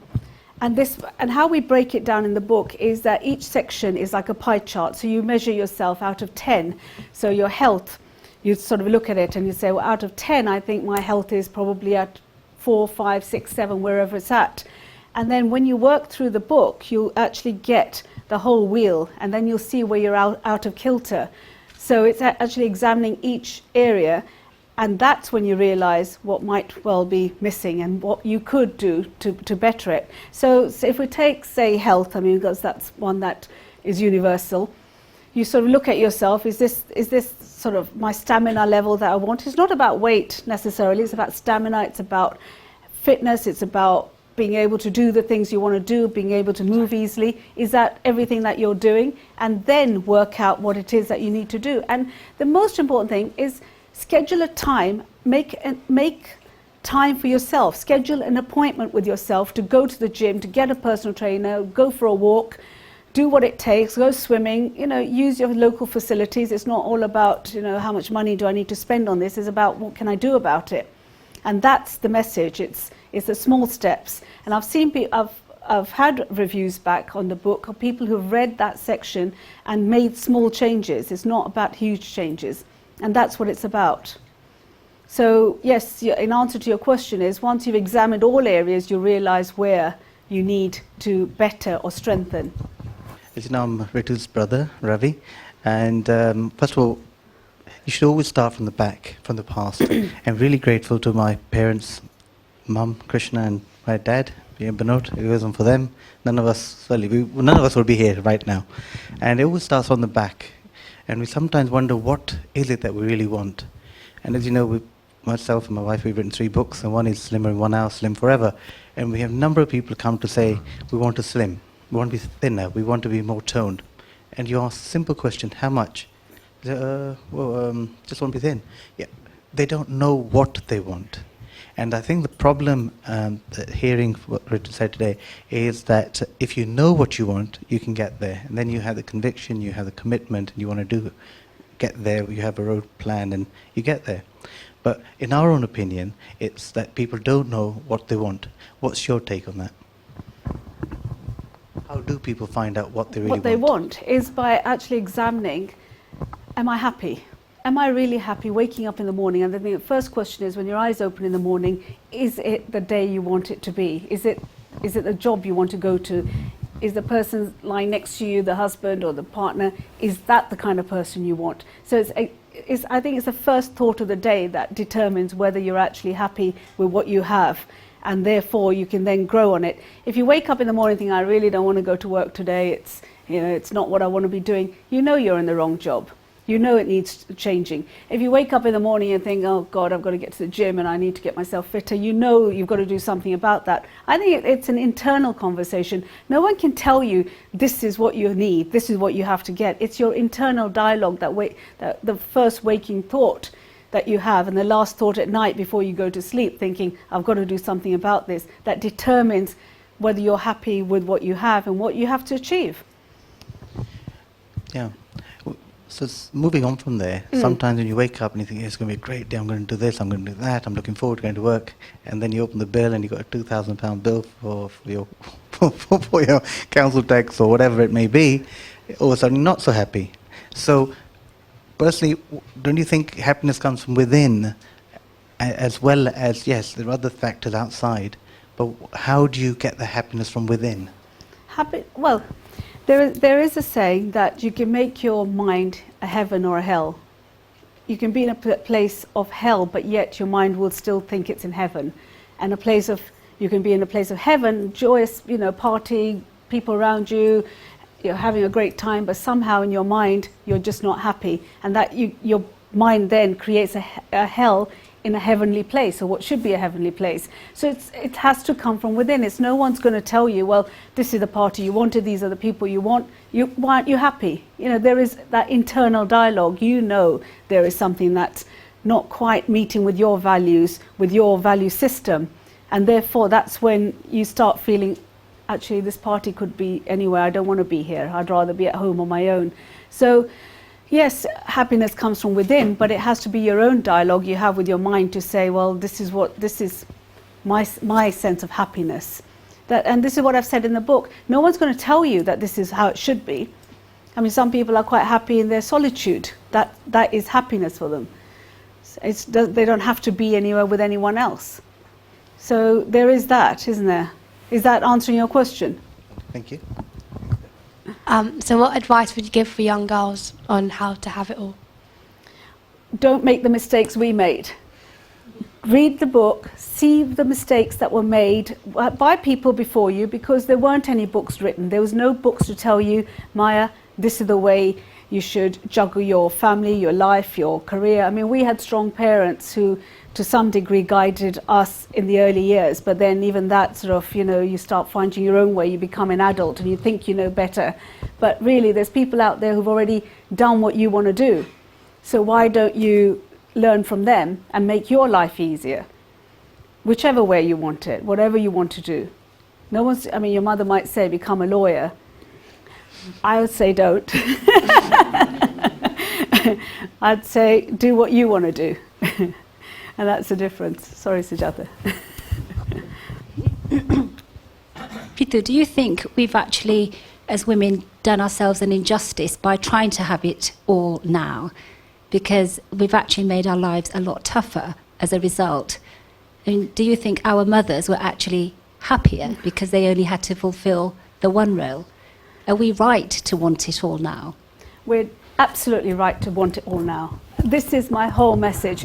And how we break it down in the book is that each section is like a pie chart. So you measure yourself out of 10. So your health, you sort of look at it and you say, well, out of 10, I think my health is probably at 4, 5, 6, 7, wherever it's at. And then when you work through the book, you'll actually get the whole wheel, and then you'll see where you're out of kilter. So it's actually examining each area. And that's when you realise what might well be missing and what you could do to better it. So if we take, say, health, because that's one that is universal, you sort of look at yourself, is this sort of my stamina level that I want? It's not about weight necessarily, it's about stamina, it's about fitness, it's about being able to do the things you want to do, being able to move easily? Is that everything that you're doing? And then work out what it is that you need to do. And the most important thing is schedule a time, make time for yourself, schedule an appointment with yourself to go to the gym, to get a personal trainer, go for a walk, do what it takes, go swimming, use your local facilities. It's not all about, how much money do I need to spend on this, it's about what can I do about it. And that's the message. It's the small steps. And I've had reviews back on the book of people who've read that section and made small changes. It's not about huge changes. And that's what it's about. So yes, in answer to your question is, once you've examined all areas, you realize where you need to better or strengthen. As you know, I'm Ritu's brother, Ravi. And first of all, you should always start from the back, from the past. I'm really grateful to my parents, Mum, Krishna, and my dad, Banot. If it wasn't for them, none of us would be here right now. And it always starts on the back. And we sometimes wonder, what is it that we really want? And as you know, myself and my wife, we've written 3 books, and one is Slimmer in 1 Hour, Slim Forever. And we have a number of people come to say, we want to slim, we want to be thinner, we want to be more toned. And you ask a simple question, how much? Just want to be thin. Yeah, they don't know what they want. And I think the problem, hearing what Ritu said today, is that if you know what you want, you can get there. And then you have the conviction, you have the commitment, and you want to get there, you have a road plan, and you get there. But in our own opinion, it's that people don't know what they want. What's your take on that? How do people find out what they really want? What they want is by actually examining, am I happy? Am I really happy waking up in the morning? And then the first question is, when your eyes open in the morning, is it the day you want it to be? Is it the job you want to go to? Is the person lying next to you, the husband or the partner, is that the kind of person you want? So I think it's the first thought of the day that determines whether you're actually happy with what you have, and therefore you can then grow on it. If you wake up in the morning thinking, I really don't want to go to work today, it's not what I want to be doing, you're in the wrong job. You know it needs changing. If you wake up in the morning and think, oh God, I've got to get to the gym and I need to get myself fitter, you've got to do something about that. I think it's an internal conversation. No one can tell you this is what you need, this is what you have to get. It's your internal dialogue, that the first waking thought that you have and the last thought at night before you go to sleep, thinking, I've got to do something about this, that determines whether you're happy with what you have and what you have to achieve. Yeah. So moving on from there, sometimes when you wake up and you think, it's going to be a great day, I'm going to do this, I'm going to do that, I'm looking forward to going to work, and then you open the bill and you've got a £2,000 bill for your council tax or whatever it may be, all of a sudden you're not so happy. So personally, don't you think happiness comes from within, as well as, yes, there are other factors outside, but how do you get the happiness from within? Well, there is a saying that you can make your mind a heaven or a hell. You can be in a place of hell, but yet your mind will still think it's in heaven. And you can be in a place of heaven, joyous, party, people around you, you're having a great time, but somehow in your mind you're just not happy, and that your mind then creates a hell in a heavenly place, or what should be a heavenly place. So it has to come from within. It's no one's going to tell you, well, this is the party you wanted, these are the people you want. Why aren't you happy? There is that internal dialogue. There is something that's not quite meeting with your values, with your value system, and therefore that's when you start feeling, actually this party could be anywhere, I don't want to be here, I'd rather be at home on my own. So yes, happiness comes from within, but it has to be your own dialogue you have with your mind to say, well, this is my sense of happiness. And this is what I've said in the book. No one's going to tell you that this is how it should be. I mean, some people are quite happy in their solitude. That is happiness for them. They don't have to be anywhere with anyone else. So there is that, isn't there? Is that answering your question? Thank you. So what advice would you give for young girls on how to have it all? Don't make the mistakes we made. Read the book, see the mistakes that were made by people before you, because there weren't any books written. There was no books to tell you, Maya, this is the way, you should juggle your family, your life, your career. I mean, we had strong parents who to some degree guided us in the early years, but then even that sort of, you start finding your own way, you become an adult and you think you know better. But really there's people out there who've already done what you want to do. So why don't you learn from them and make your life easier? Whichever way you want it, whatever you want to do. Your mother might say become a lawyer. I would say don't. I'd say do what you want to do. And that's the difference. Sorry, Sujata. Ritu, do you think we've actually, as women, done ourselves an injustice by trying to have it all now? Because we've actually made our lives a lot tougher as a result. And do you think our mothers were actually happier because they only had to fulfill the one role? Are we right to want it all now? We're absolutely right to want it all now. This is my whole message.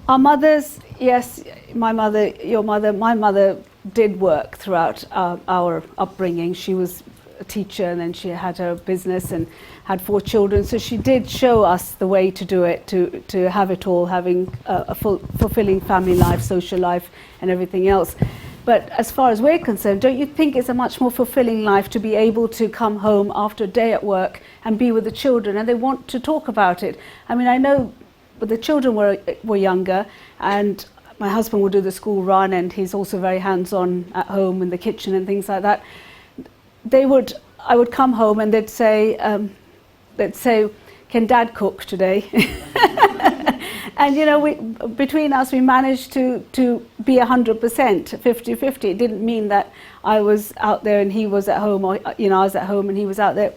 Our mothers, yes, my mother, your mother, my mother did work throughout our upbringing. She was a teacher and then she had her business and had 4 children. So she did show us the way to do it, to have it all, having a fulfilling family life, social life and everything else. But as far as we're concerned, don't you think it's a much more fulfilling life to be able to come home after a day at work and be with the children and they want to talk about it? I mean, I know but the children were younger and my husband would do the school run and he's also very hands-on at home in the kitchen and things like that. I would come home and they'd say, can Dad cook today? And between us we managed to be 100%, 50-50. It didn't mean that I was out there and he was at home, or I was at home and he was out there.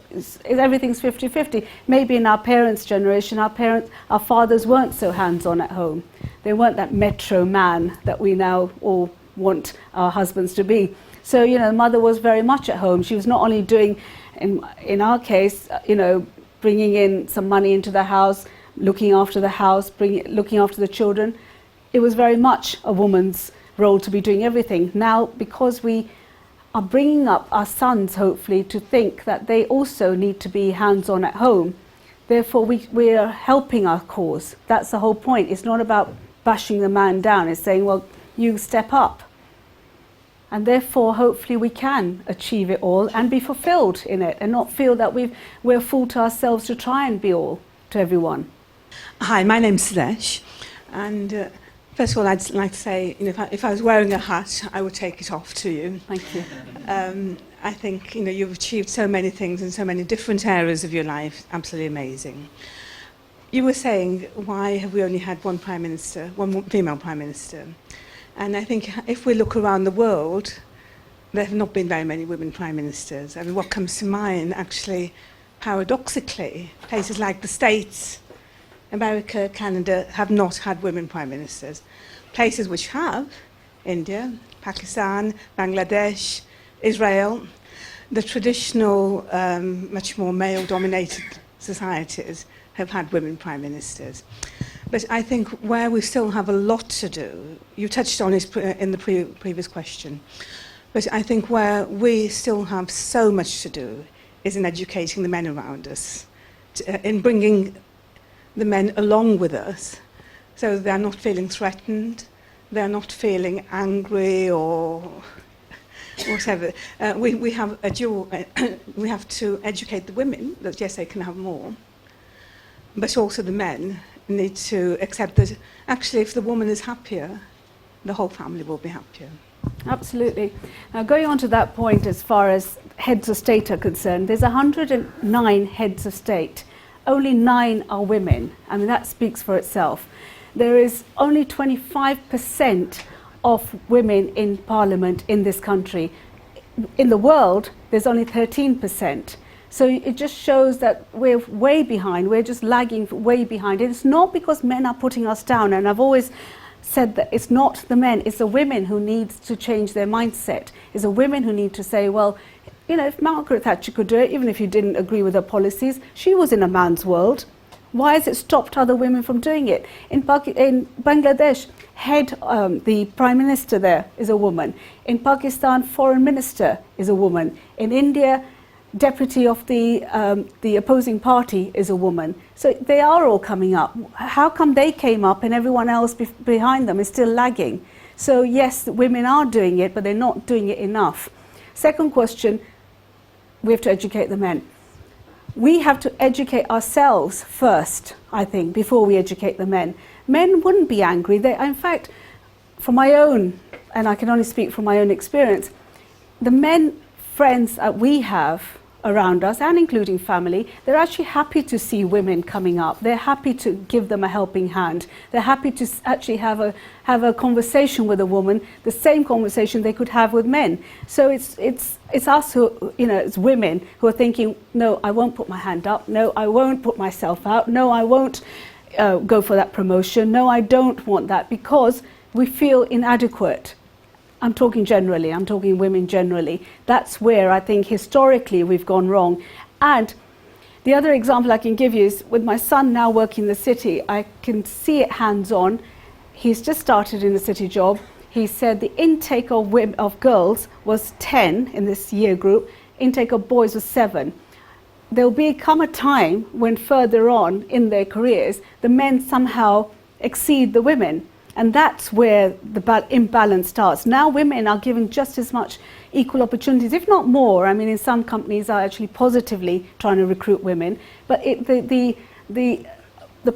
Everything's 50-50. Maybe in our parents' generation, our fathers weren't so hands-on at home. They weren't that metro man that we now all want our husbands to be. So mother was very much at home. She was not only doing, in our case, bringing in some money into the house, looking after the house, looking after the children. It was very much a woman's role to be doing everything. Now, because we are bringing up our sons, hopefully, to think that they also need to be hands-on at home, therefore we are helping our cause. That's the whole point. It's not about bashing the man down. It's saying, well, you step up. And therefore, hopefully, we can achieve it all and be fulfilled in it and not feel that we're a fool to ourselves to try and be all to everyone. Hi, my name's Sudesh, and first of all I'd like to say, if I was wearing a hat, I would take it off to you. Thank you. I think you've achieved so many things in so many different areas of your life, absolutely amazing. You were saying, why have we only had one Prime Minister, one female Prime Minister? And I think if we look around the world, there have not been very many women Prime Ministers. I mean, what comes to mind, actually, paradoxically, places like the States, America, Canada, have not had women Prime Ministers. Places which have, India, Pakistan, Bangladesh, Israel, the traditional, much more male-dominated societies have had women Prime Ministers. But I think where we still have a lot to do, you touched on it in the previous question, but I think where we still have so much to do is in educating the men around us, in bringing the men along with us, so they're not feeling threatened, they're not feeling angry or whatever. We have a dual, we have to educate the women that yes, they can have more, but also the men need to accept that actually if the woman is happier, the whole family will be happier. Absolutely. Now going on to that point, as far as heads of state are concerned, there's 109 heads of state. Only 9 are women. I mean, that speaks for itself. There is only 25% of women in parliament in this country. In the world, there's only 13%. So it just shows that we're way behind. We're just lagging way behind. And it's not because men are putting us down. And I've always said that it's not the men, it's the women who need to change their mindset. It's the women who need to say, well, if Margaret Thatcher could do it, even if you didn't agree with her policies, she was in a man's world. Why has it stopped other women from doing it? In Bangladesh, the Prime Minister there is a woman. In Pakistan, Foreign Minister is a woman. In India, deputy of the opposing party is a woman. So they are all coming up. How come they came up and everyone else behind them is still lagging? So yes, women are doing it, but they're not doing it enough. Second question, we have to educate the men. We have to educate ourselves first, I think, before we educate the men. Men wouldn't be angry. In fact, from my own, and I can only speak from my own experience, the men friends that we have around us, and including family, they're actually happy to see women coming up. They're happy to give them a helping hand. They're happy to actually have a conversation with a woman, the same conversation they could have with men. So it's us who, it's women who are thinking, no, I won't put my hand up. No, I won't put myself out. No, I won't go for that promotion. No, I don't want that, because we feel inadequate. I'm talking generally, I'm talking women generally. That's where I think historically we've gone wrong. And the other example I can give you is with my son now working in the city, I can see it hands-on. He's just started in a city job. He said the intake of girls was 10 in this year group, intake of boys was 7. There'll become a time when further on in their careers, the men somehow exceed the women. And that's where the imbalance starts. Now women are given just as much equal opportunities, if not more. I mean, in some companies are actually positively trying to recruit women. But the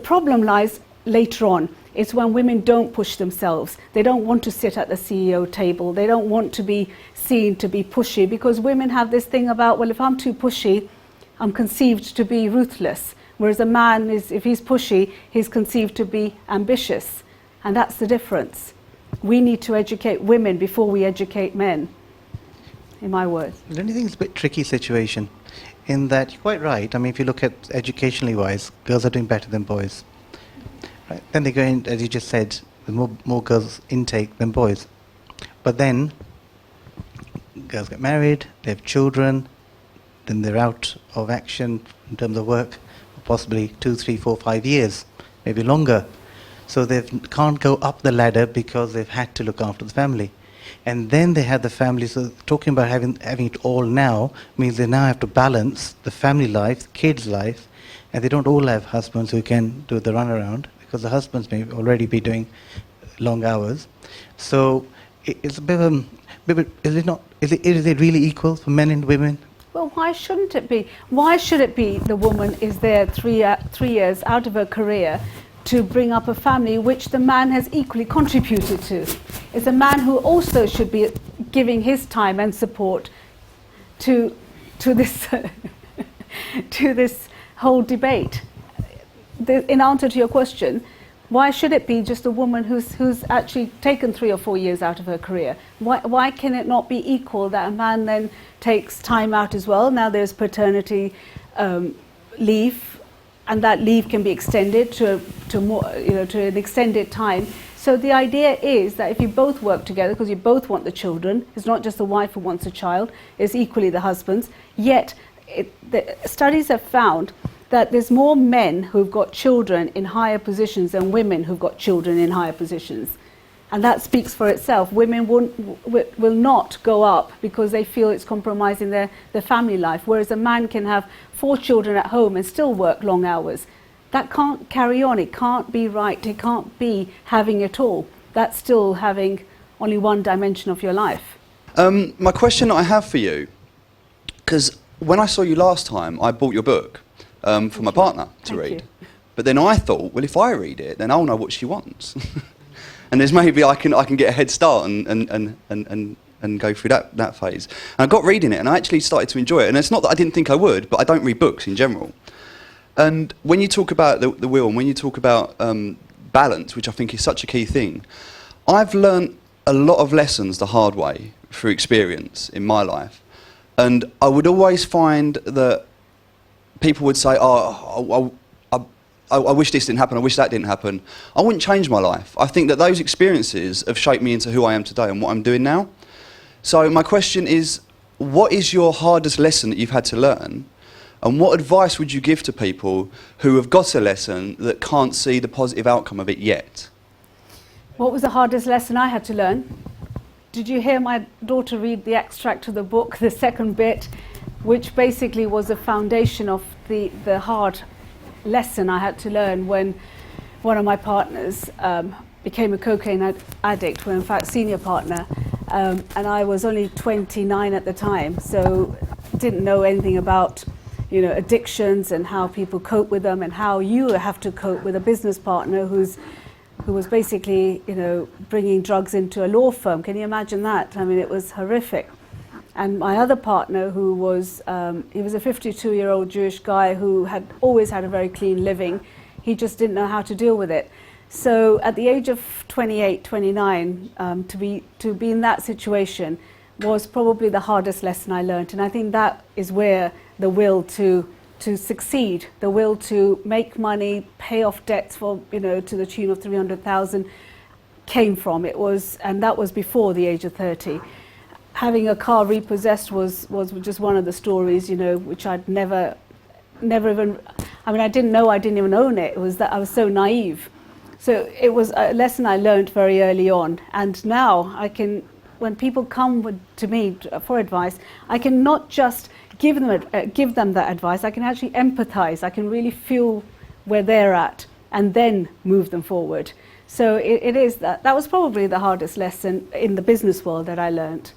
problem lies later on. It's when women don't push themselves. They don't want to sit at the CEO table. They don't want to be seen to be pushy, because women have this thing about, well, if I'm too pushy, I'm conceived to be ruthless. Whereas a man, if he's pushy, he's conceived to be ambitious. And that's the difference. We need to educate women before we educate men, in my words. Don't you think it's a bit tricky situation in that you're quite right? I mean, if you look at educationally wise, girls are doing better than boys. Right? Then they go in, as you just said, the more girls intake than boys. But then girls get married, they have children, then they're out of action in terms of work for possibly 2, 3, 4, 5 years, maybe longer. So they can't go up the ladder because they've had to look after the family. And then they have the family, so talking about having it all now means they now have to balance the family life, the kids' life, and they don't all have husbands who can do the runaround, because the husbands may already be doing long hours. So it's a bit of is it really equal for men and women? Well, why shouldn't it be? Why should it be the woman is there 3 years out of her career to bring up a family which the man has equally contributed to? It's a man who also should be giving his time and support to this to this whole debate. In answer to your question, why should it be just a woman who's actually taken 3 or 4 years out of her career? Why can it not be equal that a man then takes time out as well? Now there's paternity leave, and that leave can be extended to more, to an extended time. So the idea is that if you both work together, because you both want the children, it's not just the wife who wants a child, it's equally the husband's. Yet the studies have found that there's more men who've got children in higher positions than women who've got children in higher positions. And that speaks for itself. Women will not go up because they feel it's compromising their family life, whereas a man can have 4 children at home and still work long hours. That can't carry on. It can't be right. It can't be having it all. That's still having only one dimension of your life. My question I have for you, because when I saw you last time, I bought your book for my partner to read. But then I thought, well, if I read it, then I'll know what she wants. And there's maybe I can get a head start and go through that phase. And I got reading it, and I actually started to enjoy it. And it's not that I didn't think I would, but I don't read books in general. And when you talk about the will, and when you talk about balance, which I think is such a key thing, I've learnt a lot of lessons the hard way through experience in my life. And I would always find that people would say, oh, I wish this didn't happen, I wish that didn't happen. I wouldn't change my life. I think that those experiences have shaped me into who I am today and what I'm doing now. So my question is, what is your hardest lesson that you've had to learn? And what advice would you give to people who have got a lesson that can't see the positive outcome of it yet? What was the hardest lesson I had to learn? Did you hear my daughter read the extract of the book, the second bit? which basically was the foundation of the hard lesson I had to learn when one of my partners became a cocaine addict, well, in fact, senior partner, and I was only 29 at the time, so didn't know anything about, you know, addictions and how people cope with them and how you have to cope with a business partner who was basically, you know, bringing drugs into a law firm. Can you imagine that? I mean, it was horrific. And my other partner, who was, he was a 52-year-old Jewish guy who had always had a very clean living. He just didn't know how to deal with it. So at the age of 28, 29, to be in that situation was probably the hardest lesson I learned. And I think that is where the will to succeed, the will to make money, pay off debts for, you know, to the tune of 300,000 came from. It was, and that was before the age of 30. Having a car repossessed was just one of the stories, you know, which I'd never even, I mean, I didn't know I didn't even own it. It was that I was so naive. So it was a lesson I learned very early on. And now I can, when people come to me for advice, I can not just give them that advice, I can actually empathize. I can really feel where they're at and then move them forward. So it is that was probably the hardest lesson in the business world that I learned.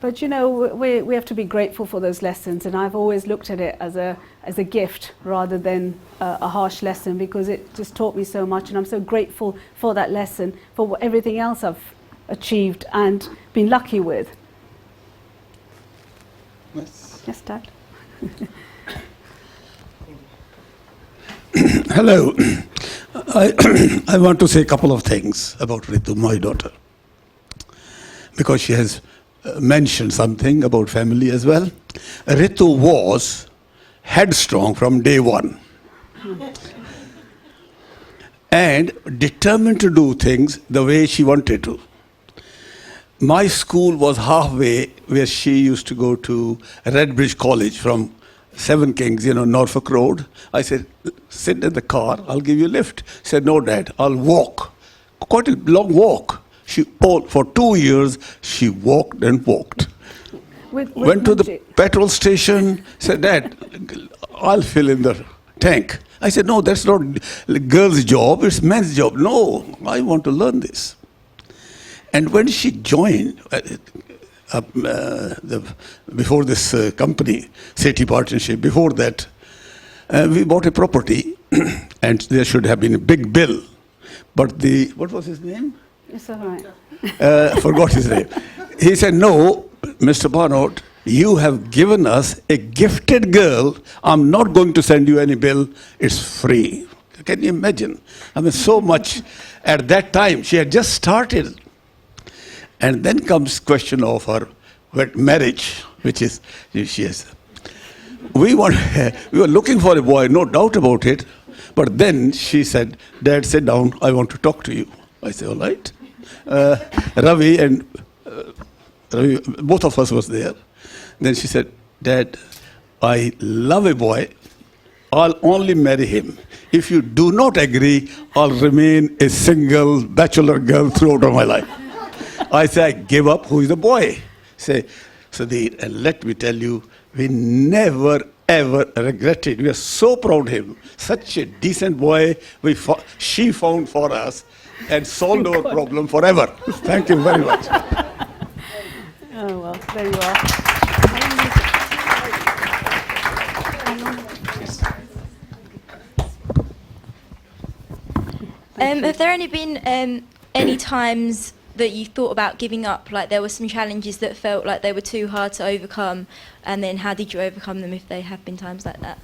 But you know, we have to be grateful for those lessons, and I've always looked at it as a gift rather than a harsh lesson, because it just taught me so much, and I'm so grateful for that lesson, for everything else I've achieved and been lucky with. Yes, Dad. Hello. I want to say a couple of things about Ritu, my daughter, because she has mentioned something about family as well. Ritu was headstrong from day one and determined to do things the way she wanted to. My school was halfway where she used to go to Redbridge College from Seven Kings, you know, Norfolk Road. I said, sit in the car, I'll give you a lift. She said, no, Dad, I'll walk. Quite a long walk. For 2 years, she walked and walked. Went to the petrol station, said, Dad, I'll fill in the tank. I said, no, that's not a girl's job, it's men's job. No, I want to learn this. And when she joined, before this company, Sethi Partnership, before that, we bought a property and there should have been a big bill. But what was his name? It's all right. Forgot his name. He said, no, Mr. Barnott, you have given us a gifted girl. I'm not going to send you any bill. It's free. Can you imagine? I mean, so much at that time. She had just started. And then comes question of her marriage, which is, she has. We were looking for a boy, no doubt about it. But then she said, Dad, sit down. I want to talk to you. I said, all right. Ravi and Ravi, both of us was there. Then she said, Dad, I love a boy. I'll only marry him. If you do not agree, I'll remain a single bachelor girl throughout my life. I say, I give up. Who is the boy? Say, Sudhir, and let me tell you, we never ever regretted. We are so proud of him. Such a decent boy she found for us and solved our problem forever. Thank you very much. Oh, well, there you are. Have there been any times that you thought about giving up, like there were some challenges that felt like they were too hard to overcome, and then how did you overcome them if there have been times like that?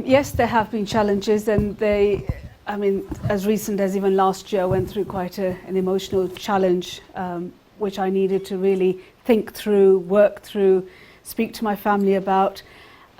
Yes, there have been challenges, and I mean, as recent as even last year, I went through quite an emotional challenge, which I needed to really think through, work through, speak to my family about.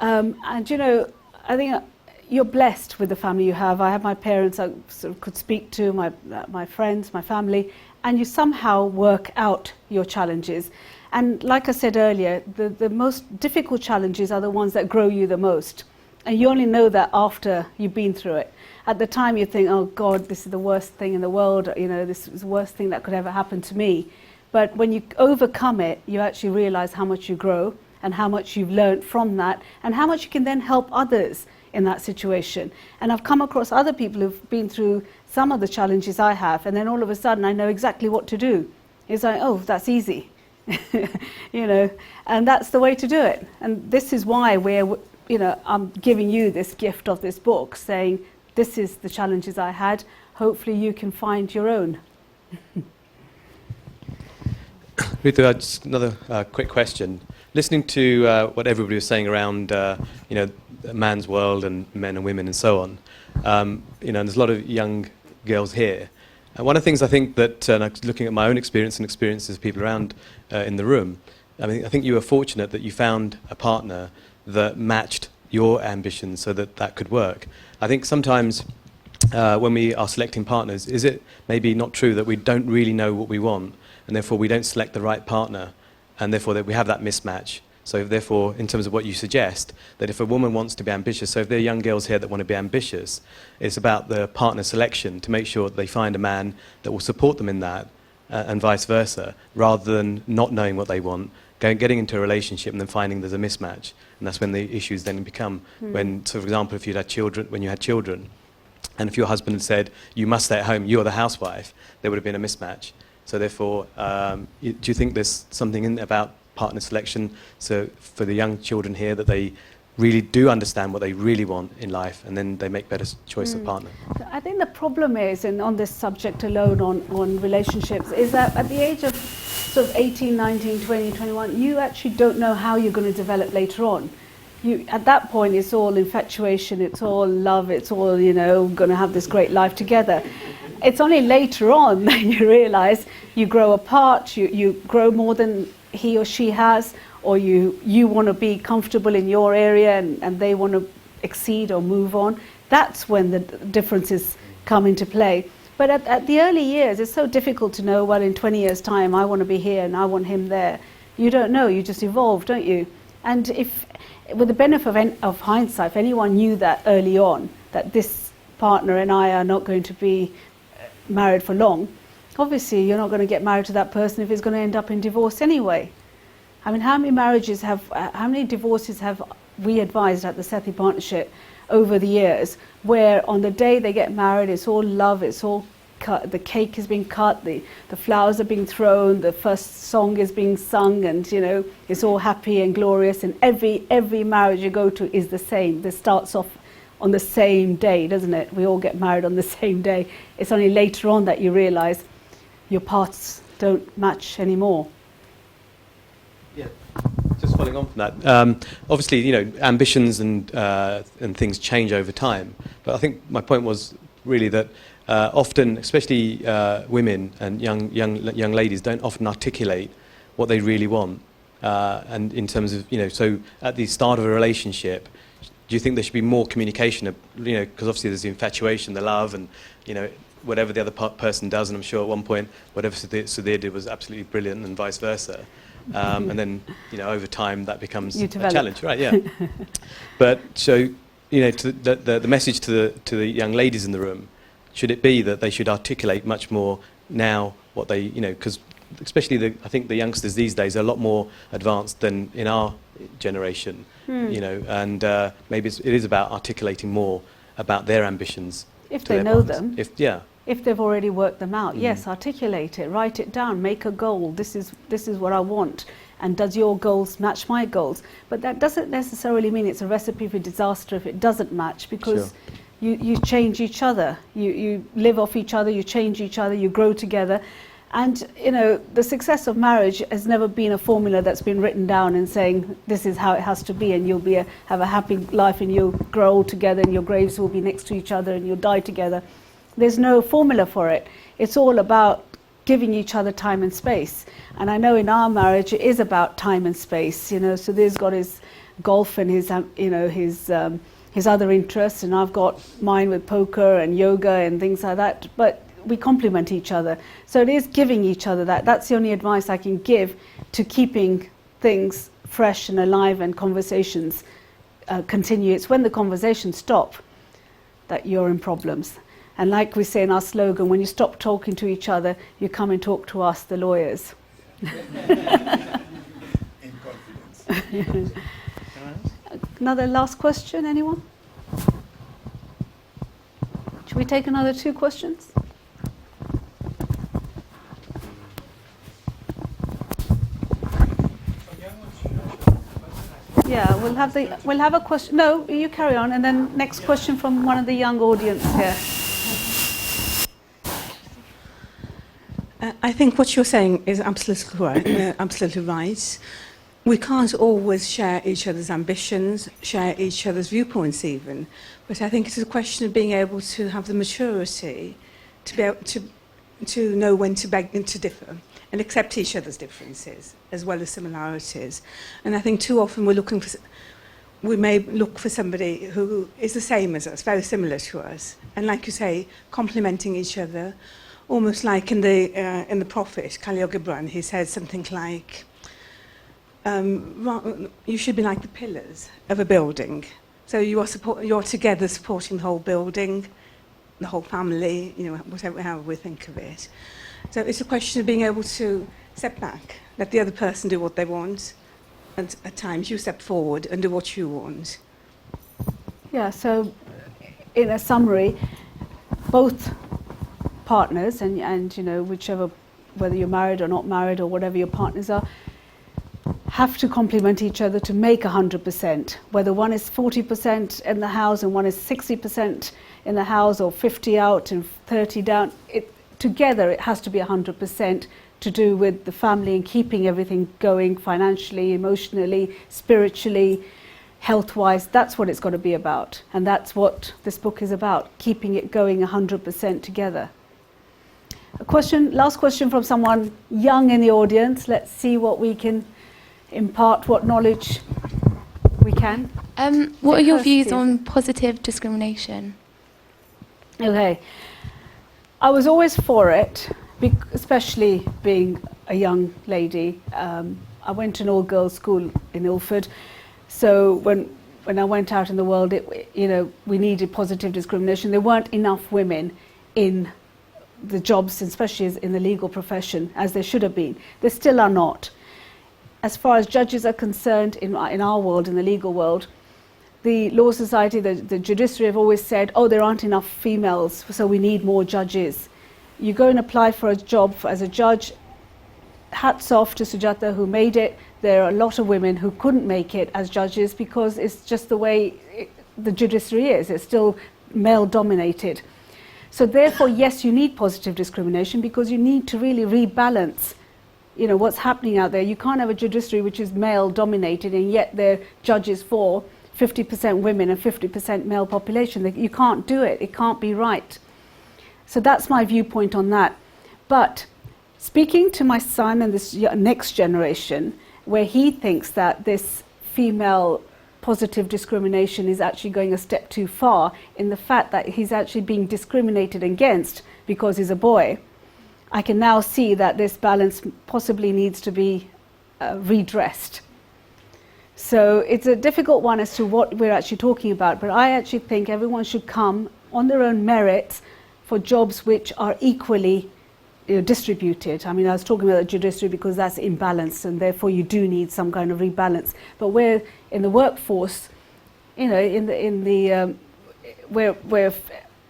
And you know, I think you're blessed with the family you have. I have my parents I sort of could speak to, my friends, my family, and you somehow work out your challenges. And like I said earlier, the most difficult challenges are the ones that grow you the most. And you only know that after you've been through it. At the time you think, oh God, this is the worst thing in the world, you know, this is the worst thing that could ever happen to me. But when you overcome it, you actually realize how much you grow and how much you've learned from that and how much you can then help others in that situation. And I've come across other people who've been through some of the challenges I have, and then all of a sudden I know exactly what to do. It's like, oh, that's easy. You know, and that's the way to do it. And this is why I'm giving you this gift of this book, saying this is the challenges I had. Hopefully you can find your own. Ritu, just another quick question. Listening to what everybody was saying around, man's world and men and women and so on, there's a lot of young girls here. And one of the things I think that, looking at my own experience and experiences of people around in the room, I think you were fortunate that you found a partner that matched your ambitions so that could work. I think sometimes when we are selecting partners, is it maybe not true that we don't really know what we want, and therefore we don't select the right partner, and therefore that we have that mismatch? So therefore, in terms of what you suggest, that if a woman wants to be ambitious, so if there are young girls here that want to be ambitious, it's about the partner selection to make sure that they find a man that will support them in that, and vice versa, rather than not knowing what they want, getting into a relationship and then finding there's a mismatch. And that's when the issues then become, when, so for example, if you had children, and if your husband had said, you must stay at home, you're the housewife, there would have been a mismatch. So therefore, do you think there's something in about partner selection, so for the young children here, that they really do understand what they really want in life, and then they make better choice of partner? I think the problem is, and on this subject alone, on relationships, is that at the age of sort of 18, 19, 20, 21, you actually don't know how you're going to develop later on. At that point, it's all infatuation, it's all love, it's all, going to have this great life together. It's only later on that you realize you grow apart, you grow more than he or she has, or you want to be comfortable in your area and they want to exceed or move on. That's when the differences come into play. But at the early years, it's so difficult to know, well, in 20 years' time, I want to be here and I want him there. You don't know, you just evolve, don't you? And if, with the benefit of hindsight, if anyone knew that early on, that this partner and I are not going to be married for long, obviously you're not going to get married to that person if it's going to end up in divorce anyway. I mean, how many divorces have we advised at the Sethi Partnership over the years, where on the day they get married, it's all love, it's all cut, the cake is being cut, the flowers are being thrown, the first song is being sung, and it's all happy and glorious, and every marriage you go to is the same. This starts off on the same day, doesn't it? We all get married on the same day. It's only later on that you realize your paths don't match anymore. Yeah, just following on from that. Obviously, ambitions and things change over time. But I think my point was really that often, especially women and young ladies, don't often articulate what they really want. And in terms of, so at the start of a relationship, do you think there should be more communication? Because obviously there's the infatuation, the love, and whatever the other person does. And I'm sure at one point, whatever Sudhir did was absolutely brilliant, and vice versa. And then, over time that becomes a challenge, right? Yeah. But so, the message to the young ladies in the room, should it be that they should articulate much more now what they, because especially I think the youngsters these days are a lot more advanced than in our generation, and maybe it is about articulating more about their ambitions. If they know partners. them. If they've already worked them out, yes, articulate it, write it down, make a goal. This is what I want, and does your goals match my goals? But that doesn't necessarily mean it's a recipe for disaster if it doesn't match, because you change each other, you live off each other, you change each other, you grow together. And the success of marriage has never been a formula that's been written down and saying this is how it has to be, and you'll have a happy life and you'll grow old together and your graves will be next to each other and you'll die together. There's no formula for it. It's all about giving each other time and space. And I know in our marriage it is about time and space. So Sudhir's got his golf and his other interests, and I've got mine with poker and yoga and things like that. But we complement each other. So it is giving each other that. That's the only advice I can give to keeping things fresh and alive and conversations continue. It's when the conversations stop that you're in problems. And like we say in our slogan, when you stop talking to each other, you come and talk to us, the lawyers. Another last question, anyone? Should we take another 2 questions? Yeah, we'll have a question. No, you carry on, and then next question from one of the young audience here. I think what you're saying is absolutely correct, absolutely right. We can't always share each other's ambitions, share each other's viewpoints even, but I think it's a question of being able to have the maturity to be able to know when to beg and to differ and accept each other's differences as well as similarities. And I think too often we may look for somebody who is the same as us, very similar to us, and like you say, complementing each other, almost like in the Prophet Khalil Gibran, he said something like, you should be like the pillars of a building. So you're together supporting the whole building, the whole family, however we think of it. So it's a question of being able to step back, let the other person do what they want, and at times you step forward and do what you want. Yeah, so in a summary, both partners and whichever, whether you're married or not married or whatever your partners are, have to complement each other to make 100%. Whether one is 40% in the house and one is 60% in the house, or 50 out and 30 down, together it has to be 100% to do with the family and keeping everything going financially, emotionally, spiritually, health-wise. That's what it's got to be about, and that's what this book is about, keeping it going 100% together. Last question from someone young in the audience. Let's see what we can impart, what knowledge we can. What are your views on positive discrimination? Okay. I was always for it, especially being a young lady. I went to an all-girls school in Ilford, so when I went out in the world, we needed positive discrimination. There weren't enough women in the jobs, especially in the legal profession, as there should have been. There still are not. As far as judges are concerned, in our world, in the legal world, the Law Society, the judiciary have always said, oh, there aren't enough females, so we need more judges. You go and apply for a job as a judge, hats off to Sujata who made it. There are a lot of women who couldn't make it as judges because it's just the way the judiciary is. It's still male dominated. So therefore, yes, you need positive discrimination because you need to really rebalance what's happening out there. You can't have a judiciary which is male dominated and yet they're judges for 50% women and 50% male population. You can't do it. It can't be right. So that's my viewpoint on that. But speaking to my son and this next generation, where he thinks that this female positive discrimination is actually going a step too far in the fact that he's actually being discriminated against because he's a boy, I can now see that this balance possibly needs to be redressed. So it's a difficult one as to what we're actually talking about, but I actually think everyone should come on their own merits for jobs which are equally distributed. I mean, I was talking about the judiciary because that's imbalanced and therefore you do need some kind of rebalance. But where in the workforce, where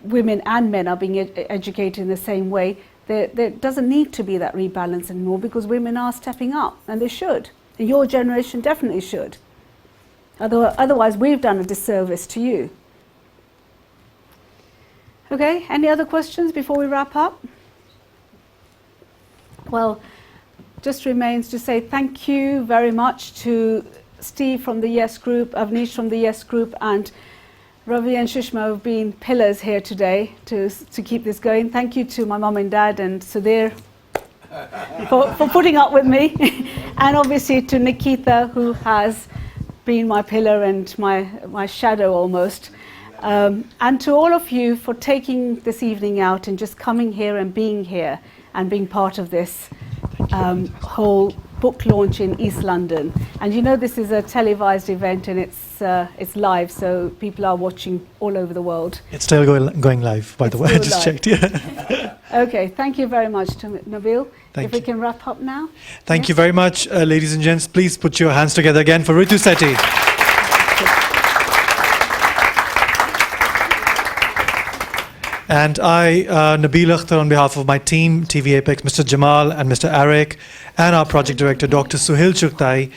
women and men are being educated in the same way, there doesn't need to be that rebalance anymore because women are stepping up, and they should. And your generation definitely should. Otherwise, we've done a disservice to you. Okay, any other questions before we wrap up? Well, just remains to say thank you very much to Steve from the Yes Group, Avnish from the Yes Group, and Ravi and Shushma have been pillars here today to keep this going. Thank you to my mum and dad and Sudhir for putting up with me. And obviously to Nikita, who has been my pillar and my shadow almost. And to all of you for taking this evening out and just coming here and being part of this whole book launch in East London. And this is a televised event and it's live, so people are watching all over the world. It's still going live, by the way. I just live. checked. Yeah. Okay, thank you very much to Nabil. Thank if we you. can wrap up now. Thank you very much, ladies and gents. Please put your hands together again for Ritu Sethi. And I, Nabil Akhtar, on behalf of my team, TVapex, Mr. Jamal and Mr. Arik, and our project director, Dr. Suhail Chugtai,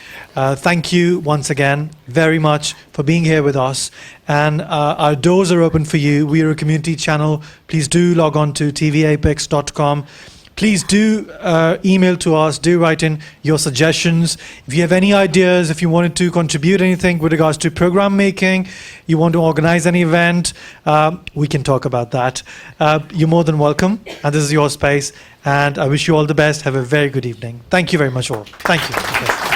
thank you once again very much for being here with us. And our doors are open for you. We are a community channel. Please do log on to tvapex.com. Please do email to us, do write in your suggestions. If you have any ideas, if you wanted to contribute anything with regards to program making, you want to organize an event, we can talk about that. You're more than welcome, and this is your space, and I wish you all the best. Have a very good evening. Thank you very much all. Thank you.